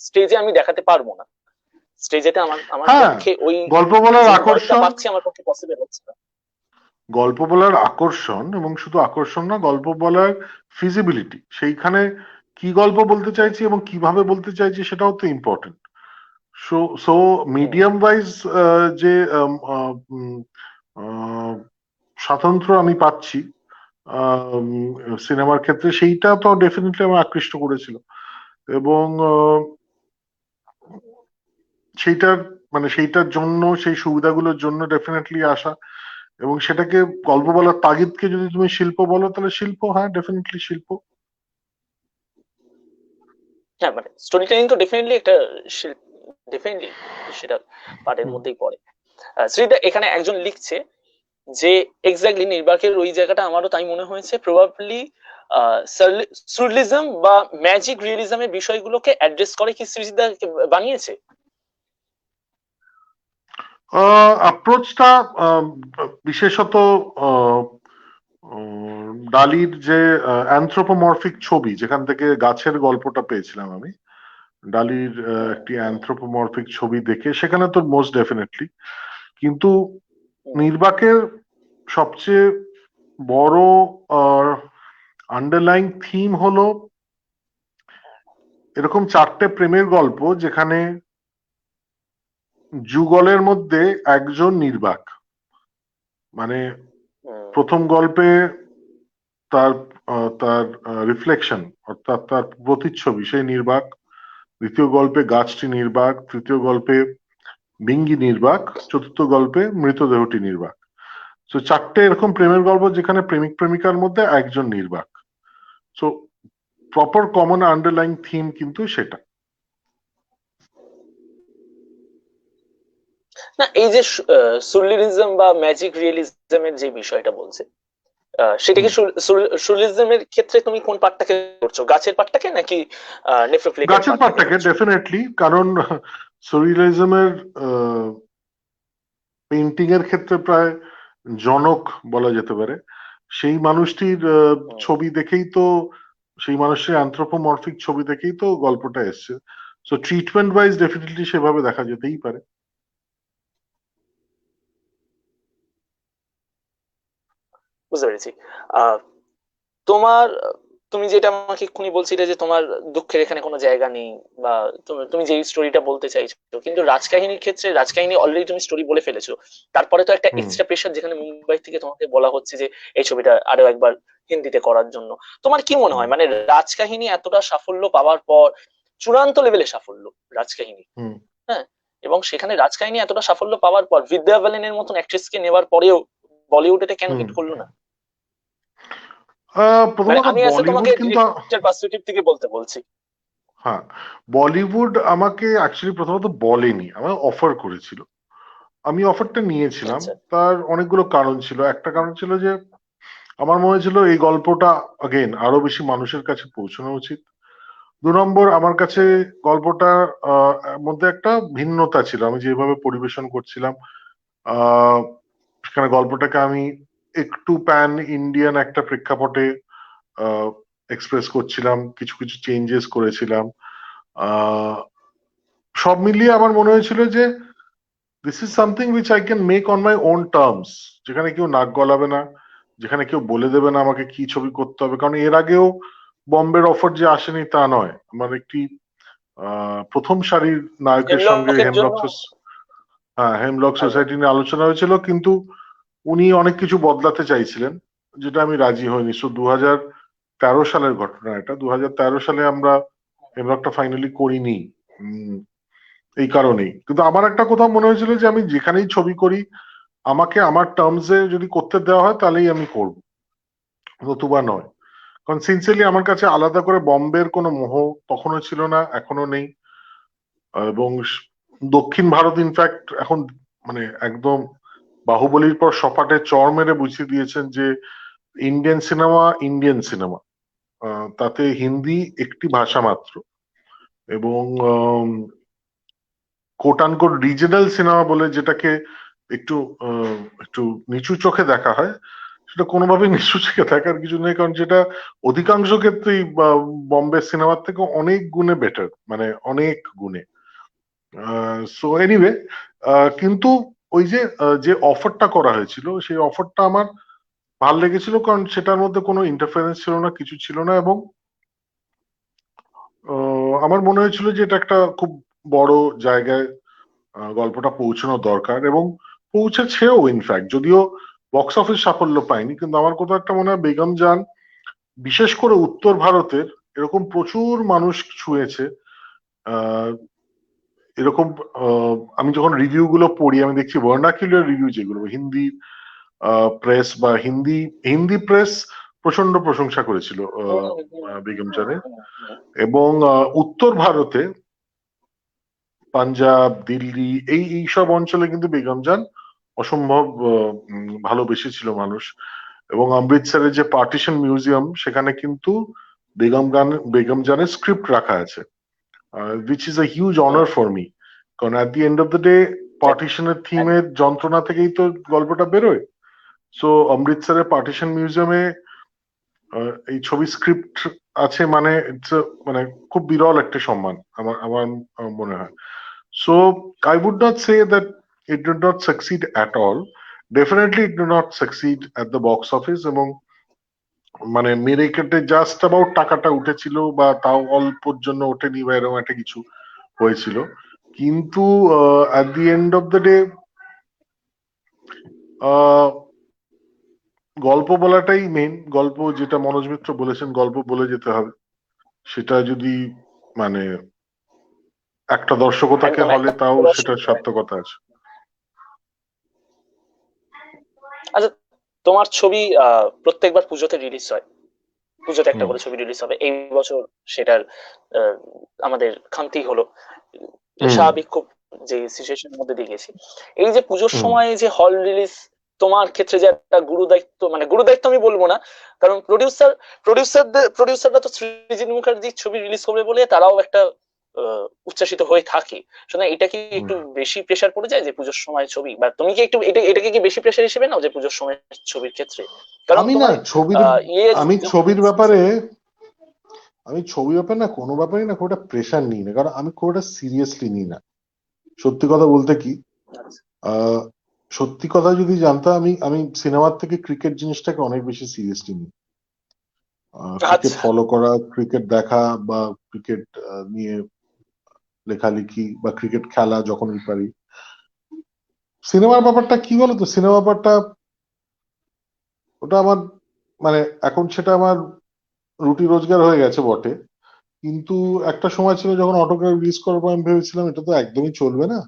স্টেজে আমি দেখাতে পারবো না, স্টেজেতে আমার আমার হ্যাঁ, পক্ষে ওই গল্প বলার যে ভয়টা আকর্ষণ, পাচ্ছি আমার পক্ষে পসিবল হচ্ছে না। গল্প বলার আকর্ষণ, এবং শুধু আকর্ষণ না, গল্প বলার ফিজিবিলিটি, সেইখানে কি গল্প বলতে চাইছি এবং কিভাবে বলতে চাইছি সেটাও তো ইম্পর্টেন্ট। সো সো হুম। মিডিয়াম ওয়াইজ যে স্বাতন্ত্র আমি পাচ্ছি সিনেমার ক্ষেত্রে, সেইটা তো ডেফিনেটলি আমার আকৃষ্ট করেছিল। এবং সেইটার মানে সেইটার জন্য, সেই সুবিধাগুলোর জন্য ডেফিনেটলি আসা। এবং সেটাকে গল্প বলার তাগিদকে যদি তুমি শিল্প বলো, তাহলে শিল্প, হ্যাঁ ডেফিনেটলি শিল্প। হ্যাঁ, মানে স্টোরি টেলিং তো ডেফিনেটলি একটা ডেফিনেটলি সেটা পার্টের হুম। মধ্যেই পড়ে। শ্রীদা এখানে একজন লিখছে যে এক্স্যাক্টলি নির্বাকের ওই জায়গাটা আমারও তাই মনে হয়েছে, প্রবাবলি সুরলিজম বা ম্যাজিক রিয়েলিজমের বিষয়গুলোকে অ্যাড্রেস করে কি সৃজিদা বানিয়েছে। অ্যাপ্রোচটা বিশেষত আহ, ডালির যে অ্যানথ্রোপোমরফিক ছবি, যেখান থেকে গাছের গল্পটা পেয়েছিলাম আমি, ডালির হুম, একটি অ্যানথ্রোপোমরফিক ছবি দেখে, সেখানে তো মোস্ট ডেফিনেটলি। কিন্তু হুম, নির্বাকের সবচেয়ে বড় আন্ডারলাইং থিম হলো এরকম চারটে প্রেমের গল্প যেখানে যুগলের মধ্যে একজন নির্বাক। মানে হুম, প্রথম গল্পে তার তার রিফ্লেকশন, অর্থাৎ তার প্রতিচ্ছবি, সেই নির্বাক। দ্বিতীয় গল্পে গাছটি নির্বাক, তৃতীয় গল্পে বিঙ্গি নির্বাক, চতুর্থ গল্পে মৃতদেহটি নির্বাক। তো চারটে এরকম প্রেমের গল্প যেখানে প্রেমিক প্রেমিকার মধ্যে একজন নির্বাক। So proper common underlying theme কিন্তু সেটা। না এই যে সুরলিজম বা ম্যাজিক রিয়েলিজমের যে বিষয়টা বলছে, সেটা কি হুম। সুরলিজমের ক্ষেত্রে তুমি কোন পার্টটাকে করছো, গাছের পার্টটাকে নাকি নেফ্রোফিলিকের গাছের পার্টটাকে পাটটাকে করছো? ডেফিনেটলি, কারণ সুরিয়ালিজমের পেন্টিং এর ক্ষেত্রে প্রায় জনক বলা যেতে পারে। সেই মানুষটির হুম, ছবি দেখেই তো, সেই মানুষের অ্যানথ্রোপোমরফিক ছবি দেখেই তো গল্পটা এসছে। সো ট্রিটমেন্ট ওয়াইজ ডেফিনেটলি সেভাবে দেখা যেতেই পারে। বুঝতে পেরেছি। আহ তোমার, তুমি যেটা আমাকে এক্ষুনি বলছিলে যে তোমার দুঃখের এখানে কোনো জায়গা নেই, বা তুমি তুমি যে স্টোরিটা বলতে চাইছো, কিন্তু রাজকাহিনীর ক্ষেত্রে রাজকাহিনী অলরেডি তুমি স্টোরি বলে ফেলেছো। তারপরে তো একটা হুম। এক্সট্রা প্রেশার, যেখানে মুম্বাই থেকে তোমাকে বলা হচ্ছে যে এই ছবিটা আরো একবার হিন্দিতে করার জন্য। তোমার কি মনে হুম। হয়, মানে রাজকাহিনী এতটা সাফল্য পাওয়ার পর, চূড়ান্ত লেভেলে সাফল্য রাজকাহিনী, হুম। হ্যাঁ, এবং সেখানে রাজকাহিনী এতটা সাফল্য পাওয়ার পর বিদ্যা বালানের মতন অ্যাক্ট্রেসকে নেওয়ার পরেও বলিউড এটা কেন হুম। হিট করলো না? মানে প্রথমত আমি আসলে তোমাকে বলিউড কিন্তু, ডিরেক্টর পার্সপেক্টিভ থেকে বলতে বলছি। হ্যাঁ, বলিউড আমাকে অ্যাকচুয়ালি প্রথমত বলেনি, আমাকে অফার করেছিল। আমি অফারটা নিয়েছিলাম। আচ্ছা। তার অনেকগুলো কারণ ছিল। একটা কারণ ছিল যে আমার মনে হয়েছিল এই গল্পটা অগেন আরো বেশি মানুষের কাছে পৌঁছানো উচিত। 2 নম্বর, আমার কাছে হুম, গল্পটা মধ্যে একটা ভিন্নতা ছিল। আমি যেভাবে পরিবেশন করছিলাম, আহ সেখানে গল্পটাকে আমি একটু প্যান ইন্ডিয়ান একটা প্রেক্ষাপটে এক্সপ্রেস করছিলাম, কিছু কিছু চেঞ্জেস করেছিলাম। আহ সব মিলিয়ে আমার মনে হয়েছিল যে this is something which I can make on my own terms, যেখানে কেউ নাক গলাবে না, যেখানে কেউ বলে দেবে না আমাকে কি ছবি করতে হবে। কারণ এর আগেও বম্বের অফার যে আসেনি তা নয়। আমার একটি প্রথম সারির নায়কের সঙ্গে হেমলকের জন্য। হেমলক আচ্ছা। সোসাইটি নিয়ে আলোচনা হয়েছিল, কিন্তু উনি অনেক কিছু বদলাতে চাইছিলেন, যেটা আমি রাজি হইনি। সো 2013 সালের ঘটনা এটা। 2013 সালে আমরা হেমলকটা ফাইনালি করিনি। উম, এই কারণেই। কিন্তু আমার একটা কোথাও মনে হয়েছিল যে আমি যেখানেই ছবি করি, আমাকে আমার টার্মসে যদি করতে দেওয়া হয় তাহলেই আমি করব, নতুবা নয়। কারণ সিনসিয়ারলি আমার কাছে আলাদা করে বম্বের কোনো মোহ তখনও ছিল না, এখনো নেই। এবং দক্ষিণ ভারত ইনফ্যাক্ট এখন মানে একদম বাহুবলীর পর সপাটে চড় মেরে বুঝিয়ে দিয়েছেন যে ইন্ডিয়ান সিনেমা ইন্ডিয়ান সিনেমা। তাতে হিন্দি একটি ভাষা মাত্র, এবং কোট আনকোট রিজনাল সিনেমা বলে যেটাকে একটু একটু নিচু চোখে দেখা হয়, সেটা কোনোভাবেই নিচু চোখে দেখার কিছু নেই, কারণ যেটা অধিকাংশ ক্ষেত্রেই বম্বে সিনেমার থেকে অনেক গুণে বেটার, মানে অনেক গুণে। সো এনিওয়ে, কিন্তু ওই যে যে অফারটা করা হয়েছিল, সেই অফারটা আমার ভাল লেগেছিল, কারণ সেটার মধ্যে কোনো ইন্টারফারেন্স ছিল না, কিছু ছিল না, এবং আমার মনে হয়েছিল যে এটা একটা খুব বড় জায়গায় গল্পটা পৌঁছানো দরকার, এবং পৌঁছেছেও ইনফ্যাক্ট, যদিও বক্স অফিস সাফল্য পায়নি, কিন্তু আমার কোথাও একটা মনে হয় বেগম জান বিশেষ করে উত্তর ভারতের এরকম প্রচুর মানুষ ছুঁয়েছে। আহ এরকম আমি যখন রিভিউ গুলো পড়ি, আমি দেখছি ভার্নাকুলার রিভিউ যেগুলো হিন্দি প্রেস বা হিন্দি হিন্দি প্রেস প্রচন্ড প্রশংসা করেছিল বেগম জানের, এবং উত্তর ভারতে পাঞ্জাব, দিল্লি, এই সব অঞ্চলে কিন্তু বেগম জান অসম্ভব ভালোবেসেছিল মানুষ। এবং অমৃতসরের যে পার্টিশন মিউজিয়াম, সেখানে কিন্তু বেগম জানের স্ক্রিপ্ট রাখা আছে, which is a huge honor for me, কারণ at the end of the day পার্টিশনের থিমের যন্ত্রণা থেকেই তো গল্পটা বেরোয়। সো অমৃতসরের পার্টিশন মিউজিয়ামে এই ছবি স্ক্রিপ্ট আছে, মানে মানে খুব বিরল একটা সম্মান আমার আমার মনে হয়। So I would not say that it did not succeed at all, definitely it did not succeed at the box office, এবং মানে মেরে কেটে জাস্ট অ্যাবাউট টাকাটা উঠেছিল, বা তাও অল্পর জন্য ওঠেনি, বা এরকম একটা কিছু হয়েছিল। কিন্তু at the end of the day গল্প বলাটাই মেইন। গল্প যেটা মনোজ মিত্র বলেছেন, গল্প বলে যেতে হবে, সেটা যদি মানে একটা দর্শকও থাকে একদম হলে, একদম তাও তোমার সেটার সার্থকতা আছে। আচ্ছা, তোমার ছবি প্রত্যেকবার পুজোতে রিলিজ হয়, পুজোতে একটা হুম করে ছবি রিলিজ হবে, এই বছর সেটার আহ, আমাদের খামতি হলো, হুম স্বাভাবিক খুব, যে সিচুয়েশনের মধ্যে দিয়ে গেছি। এই যে পুজোর হুম সময় যে হল রিলিজ, তোমার ক্ষেত্রে যে একটা গুরু দায়িত্ব, মানে গুরু দায়িত্ব আমি বলবো না, কারণ প্রডিউসাররা তো সৃজিত মুখার্জির ছবি রিলিজ করবে বলে তারাও একটা উচ্ছ্বাসিত হয়ে থাকে। সুতরাং এটা কি হুম। একটু বেশি প্রেসার পড়ে যায় যে পুজোর সময় ছবি, বা তুমি কি একটু এটাকে কি বেশি প্রেসার হিসেবে নাও যে পুজোর সময় ছবির ক্ষেত্রে? কারণ আমি না তোমার ছবির ইয়ে আমি যখন ছবির ব্যাপারে আমি ছবির ব্যাপারে না কোনো ব্যাপারই না খুব একটা প্রেশার নিই না, কারণ আমি খুব একটা সিরিয়াসলি নিই না। সত্যি কথা বলতে কি, আহ সত্যি কথা যদি জানতাম, আমি আমি সিনেমার থেকে ক্রিকেট জিনিসটাকে অনেক বেশি সিরিয়াসলি নিই। ক্রিকেট আচ্ছা, ফলো করা, ক্রিকেট দেখা, বা ক্রিকেট নিয়ে লেখালেখি, বা ক্রিকেট খেলা যখনই পারি। সিনেমার ব্যাপারটা কি বলতো, সিনেমা ব্যাপারটা ওটা আমার মানে এখন সেটা আমার রুটি রোজগার হয়ে গেছে বটে, কিন্তু একটা সময় ছিল যখন অটোগ্রাফ রিলিজ করার পর আমি ভেবেছিলাম এটা তো একদমই চলবে না,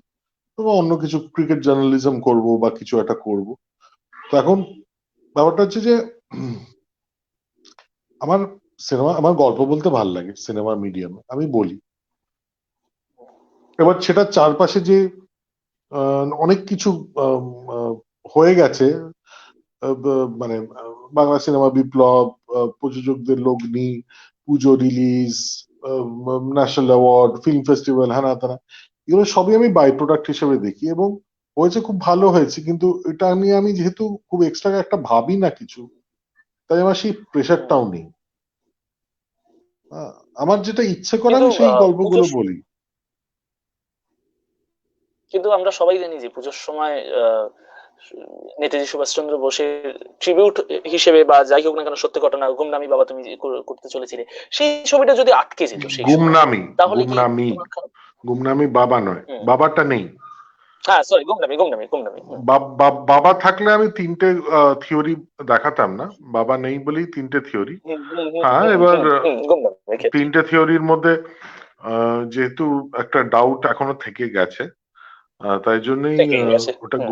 তো অন্য কিছু ক্রিকেট জার্নালিজম করব বা কিছু একটা করব। তো এখন ব্যাপারটা হচ্ছে যে আমার আমার গল্প বলতে ভাল লাগে সিনেমা মিডিয়ামে, আমি বলি। এবার সেটা চারপাশে যে অনেক কিছু আম, আহ, হয়ে গেছে, মানে বাংলা সিনেমা বিপ্লব, প্রযোজকদের লগ্নি, Puja release, national award, film festival, হ্যানা ত্যানা, এগুলো সবই আমি বাই প্রোডাক্ট হিসেবে দেখি, এবং হয়েছে খুব ভালো হয়েছে, কিন্তু এটা নিয়ে আমি যেহেতু খুব এক্সট্রা একটা ভাবি না কিছু, তাই আমার সেই প্রেশারটাও নেই। আহ, আমার যেটা ইচ্ছে করে কিন্তু আমি সেই গল্পগুলো পুজোর, বলি। কিন্তু আমরা সবাই জানি যে পুজোর সময় নেতাজি সুভাষচন্দ্র বোসের ট্রিবিউট হিসেবে বা যাই হোক না কেন, সত্য ঘটনা গুমনামি বাবা তুমি যে করতে চলেছিলে, সেই ছবিটা যদি আটকে যেত সেই সময়, গুমনামি, তাহলে কি গুমনামি, তোমার খারাপ? গুমনামি বাবা নয়, হুম, বাবাটা নেই। হ্যাঁ সরি, গুমনামি গুমনামি গুমনামি, হুম, বাবা থাকলে আমি তিনটে থিওরি দেখাতাম না, বাবা নেই বলেই তিনটে থিওরি। হুম, হুম, হুম, হ্যাঁ, হুম, এবার হুম, হুম, গুমনামি ক্ষেত্রে তিনটে থিওরির মধ্যে যেহেতু একটা ডাউট এখনো থেকে গেছে, তাই জন্যই থেকেই গেছে। ওটা হুম,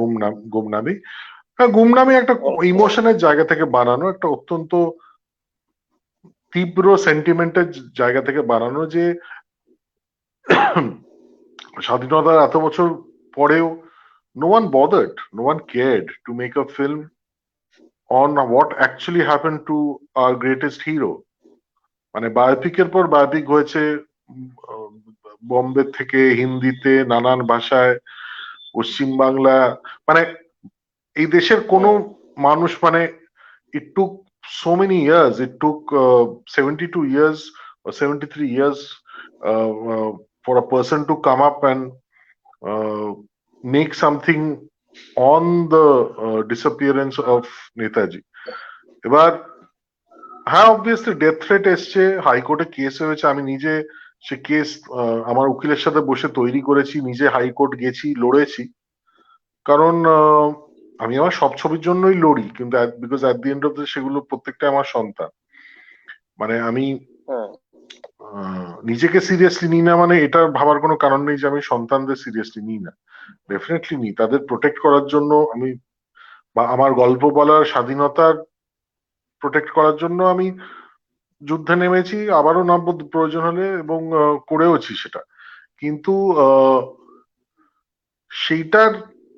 গুমনামি। হ্যাঁ, গুমনামি একটা গুমনামি। ইমোশনের জায়গা থেকে বানানো, একটা অত্যন্ত তীব্র সেন্টিমেন্টের জায়গা থেকে বানানো, যে স্বাধীনতার এত বছর পরেও no one bothered, no one cared to make a film on what actually happened to our greatest hero. মানে বায়োপিকের পর বায়োপিক হয়েছে, বোম্বে থেকে হিন্দিতে নানান ভাষায়, পশ্চিম বাংলা, মানে এই দেশের কোন মানুষ, মানে it took so many years, it took 72 years or 73 years for a person to come up and make something on the disappearance of Netaji. এবার হ্যাঁ, অবভিয়াসলি ডেথ থ্রেট এসছে, হাইকোর্টে কেস হয়েছে, আমি নিজে সে কেস আমার উকিলের সাথে বসে তৈরি করেছি, নিজে হাইকোর্ট গেছি, লড়েছি। কারণ আমি আমার সব ছবির জন্যই লড়ি, কিন্তু because at the end of the সেগুলো প্রত্যেকটা আমার সন্তান। মানে আমি নিজেকে সিরিয়াসলি নিই না, মানে এটা ভাবার কোনো কারণ নেই যে আমি সন্তানদের সিরিয়াসলি নিই না, ডেফিনেটলি নিই। তাদের প্রোটেক্ট করার জন্য আমি, বা আমার গল্প বলার স্বাধীনতার প্রোটেক্ট করার জন্য আমি যুদ্ধে নেমেছি, আবারও নামবো প্রয়োজন হলে, এবং করেওছি সেটা। কিন্তু সেইটার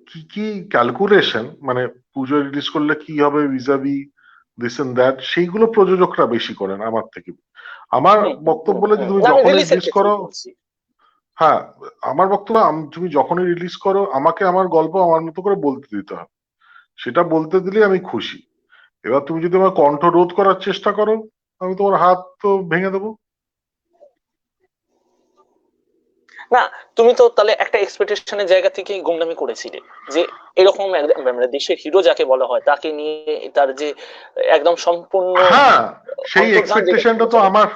কি কি ক্যালকুলেশন, মানে পুজো রিলিজ করলে কি হবে ভিজাভি দিস এন্ড দ্যাট, সেইগুলো প্রযোজকরা বেশি করেন আমার থেকে। আমার বক্তব্য হলো যে তুমি যখনই রিলিজ করো, হ্যাঁ, আমার বক্তব্য তুমি যখনই রিলিজ করো আমাকে আমার গল্প আমার মতো করে বলতে দিতে হবে, সেটা বলতে দিলে আমি খুশি। এবার তুমি যদি আমার কণ্ঠ রোধ করার চেষ্টা করো, আমি তোমার হাত তো ভেঙে দেবো। না, তুমি তো তাহলে একটা এক্সপেকটেশনের জায়গা থেকে গুমনামি করেছিলে যে এরকম মানে দেশের হিরো যাকে বলা হয় তাকে নিয়ে তার যে একদম সম্পূর্ণ হ্যাঁ, সেই অন্তর্ধান এক্সপেকটেশনটা তো আমার,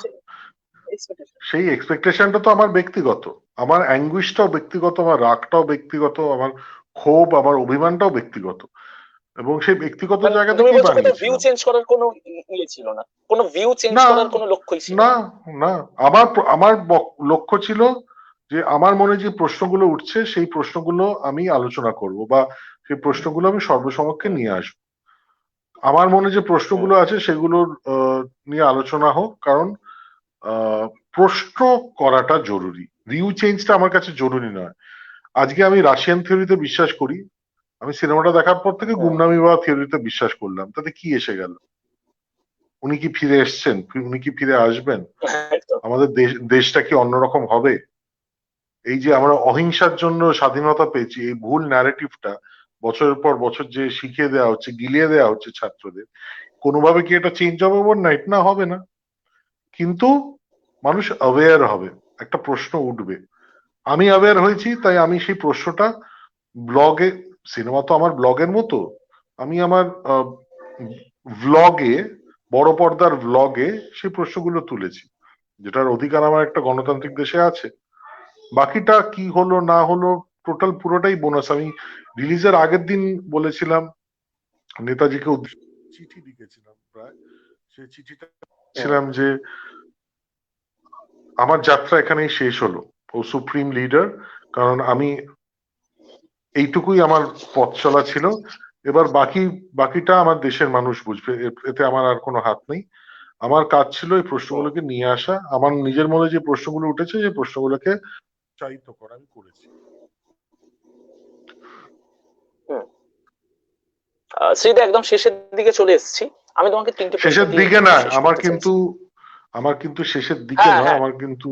সেই এক্সপেকটেশনটা তো আমার ব্যক্তিগত, আমার অ্যাঙ্গুইশটাও ব্যক্তিগত, আমার রাগটাও ব্যক্তিগত, আমার ক্ষোভ, আমার অভিমানটাও ব্যক্তিগত, এবং সেই ব্যক্তিগত জায়গা তুমি থেকেই বলছো কোনো ভিউ বানিয়েছিলাম। চেঞ্জ করার কোনো ইয়ে ছিল না, কোনো ভিউ চেঞ্জ না, করার কোনো লক্ষ্যই ছিল না, না। না, আমার আমার লক্ষ্য ছিল যে আমার মনে যে প্রশ্নগুলো উঠছে সেই প্রশ্নগুলো আমি আলোচনা করব, বা সেই প্রশ্নগুলো আমি সর্বসমক্ষে নিয়ে আসবো। আমার মনে যে প্রশ্নগুলো আছে সেগুলোর নিয়ে আলোচনা হোক, কারণ আহ, প্রশ্ন করাটা জরুরি, ভিউ চেঞ্জটা আমার কাছে জরুরি নয়। আজকে আমি রাশিয়ান থিওরিতে বিশ্বাস করি, আমি সিনেমাটা দেখার পর থেকে গুমনামি বা থিওরিতে বিশ্বাস করলাম, তাতে কি এসে গেল? উনি কি ফিরে এসছেন? উনি কি ফিরে আসবেন? আমাদের দেশটা কি অন্যরকম হবে? এই যে আমরা অহিংসার জন্য স্বাধীনতা পেয়েছি, এই ভুল ন্যারেটিভটা বছরের পর বছর যে শিখিয়ে দেওয়া হচ্ছে, গিলিয়ে দেওয়া হচ্ছে ছাত্রদের, কোনোভাবে কি এটা চেঞ্জ হবে? ওভারনাইট না, হবে না। কিন্তু মানুষ অ্যাওয়্যার হবে, একটা প্রশ্ন উঠবে। আমি অ্যাওয়্যার হয়েছি, তাই আমি সেই প্রশ্নটা ব্লগে, সিনেমা তো আমার ব্লগের মতো, আমি আমার ভ্লগে, বড় পর্দার ভ্লগে সেই প্রশ্নগুলো তুলেছি, যেটার অধিকার আমার একটা গণতান্ত্রিক দেশে আছে। বাকিটা কি হলো না হলো টোটাল পুরোটাই বোনাস। আমি রিলিজের আগের দিন বলেছিলাম, নেতাজিকে চিঠি লিখেছিলাম প্রায়, সেই চিঠিটা ছিলাম যে আমার যাত্রা এখানেই শেষ হলো, ও সুপ্রিম লিডার, কারণ আমি এইটুকুই আমার পথ চলা ছিল। এবার বাকিটা আমার দেশের মানুষ বুঝবে, এতে আমার আর কোনো হাত নেই। আমার কাজ ছিল এই প্রশ্নগুলোকে নিয়ে আসা, আমার নিজের মনে যে প্রশ্নগুলো উঠেছে সেই প্রশ্নগুলোকে উৎসাহিত করা আমি করেছি। সেটা একদম শেষের দিকে চলে এসেছি, আমি তোমাকে তিনটে প্রশ্ন শেষের দিয়ে দিকে না, শেষ আমার করতে কিন্তু, চাইছি। আমার কিন্তু শেষের দিকে হ্যাঁ নয়, হ্যাঁ, আমার কিন্তু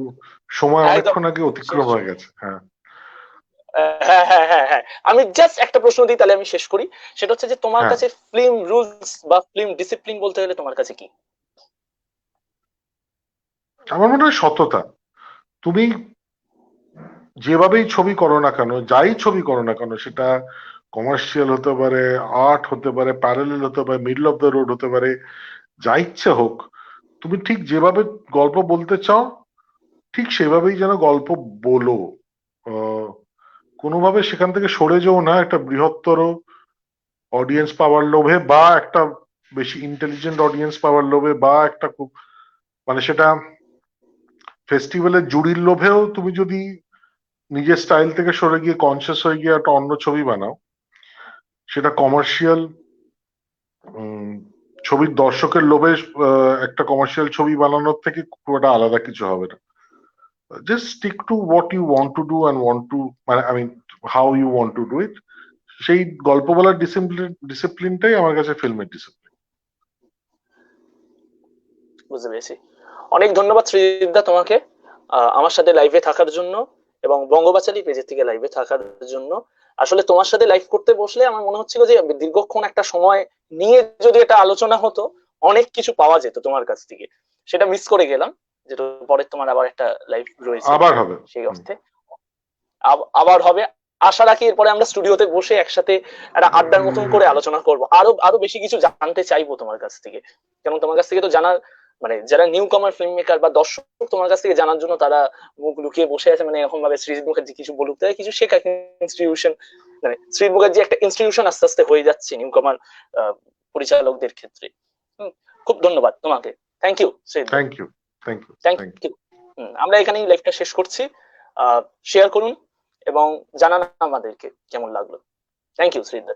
সময় একদম অনেকক্ষণ আগে অতিক্রম শেষ। হয়ে গেছে। হ্যাঁ, হ্যাঁ হ্যাঁ হ্যাঁ হ্যাঁ, আমি জাস্ট একটা প্রশ্ন দিই তাহলে আমি শেষ করি। সেটা হচ্ছে যে তোমার হ্যাঁ, কাছে ফিল্ম রুলস বা ফিল্ম ডিসিপ্লিন বলতে গেলে তোমার কাছে কি? আমার মনে হয় সততা। তুমি যেভাবেই ছবি করো না কেন, যাই ছবি করো না কেন, সেটা কমার্শিয়াল হতে পারে, আর্ট হতে পারে, প্যারালেল হতে পারে, মিডল অফ দ্য রোড হতে পারে, যা ইচ্ছে হোক, তুমি ঠিক যেভাবে গল্প বলতে চাও ঠিক সেভাবেই যেন গল্প বলো। কোনোভাবে সেখান থেকে সরে যেও না, একটা বৃহত্তর অডিয়েন্স পাওয়ার লোভে, বা একটা বেশি ইন্টেলিজেন্ট অডিয়েন্স পাওয়ার লোভে, বা একটা খুব, মানে সেটা ফেস্টিভ্যালের জুরির লোভেও তুমি যদি নিজের স্টাইল থেকে সরে গিয়ে কনসিয়াস হয়ে গিয়ে একটা অন্য ছবি বানাও, সেটা কমার্শিয়াল ছবির দর্শকের লোভে একটা কমার্শিয়াল ছবি বানানোর থেকে খুব একটা আলাদা কিছু হবে না। Just stick to what you want to do and want to, মানে I mean how you want to do it. সেই গল্প বলার ডিসিপ্লিনটাই আমার কাছে ফিল্মের ডিসিপ্লিন। বুঝতে পেরেছি। অনেক ধন্যবাদ সৃজিতদা তোমাকে আমার সাথে লাইভে থাকার জন্য এবং বঙ্গবাচালী পেজের থেকে লাইভে থাকার জন্য। আসলে তোমার সাথে লাইভ করতে বসলে আমার মনে হচ্ছিল যে দীর্ঘক্ষণ একটা সময় নিয়ে যদি এটা আলোচনা হতো অনেক কিছু পাওয়া যেত তোমার কাছ থেকে, সেটা মিস করে গেলাম। যেটা পরে তোমার আবার একটা লাইভ রয়েছে আবার হবে। সেই অর্থে আবার হবে। আশা রাখি এরপরে আমরা স্টুডিওতে বসে একসাথে একটা আড্ডার মতন করে আলোচনা করব, আরো আরো বেশি কিছু জানতে চাইবো তোমার কাছ থেকে। কারণ তোমার কাছ থেকে তো জানার মানে যারা নিউ কামার ফিল্ম মেকার বা দর্শক তোমার কাছ থেকে জানার জন্য তারা মুখ লুকিয়ে বসে আছে, মানে এরকম ভাবে সৃজিত মুখার্জি কিছু বলুক, তারা কিছু শেখা ইনস্টিটিউশন, মানে সৃজিত মুখার্জি একটা ইনস্টিটিউশন আস্তে আস্তে হয়ে যাচ্ছে নিউ কামার পরিচালকদের ক্ষেত্রে। খুব ধন্যবাদ তোমাকে। Thank you Srijit. Thank you, thank you, thank you. আমরা এখানেই লাইভটা শেষ করছি। শেয়ার করুন এবং জানান আমাদেরকে কেমন লাগলো। Thank you Srijit.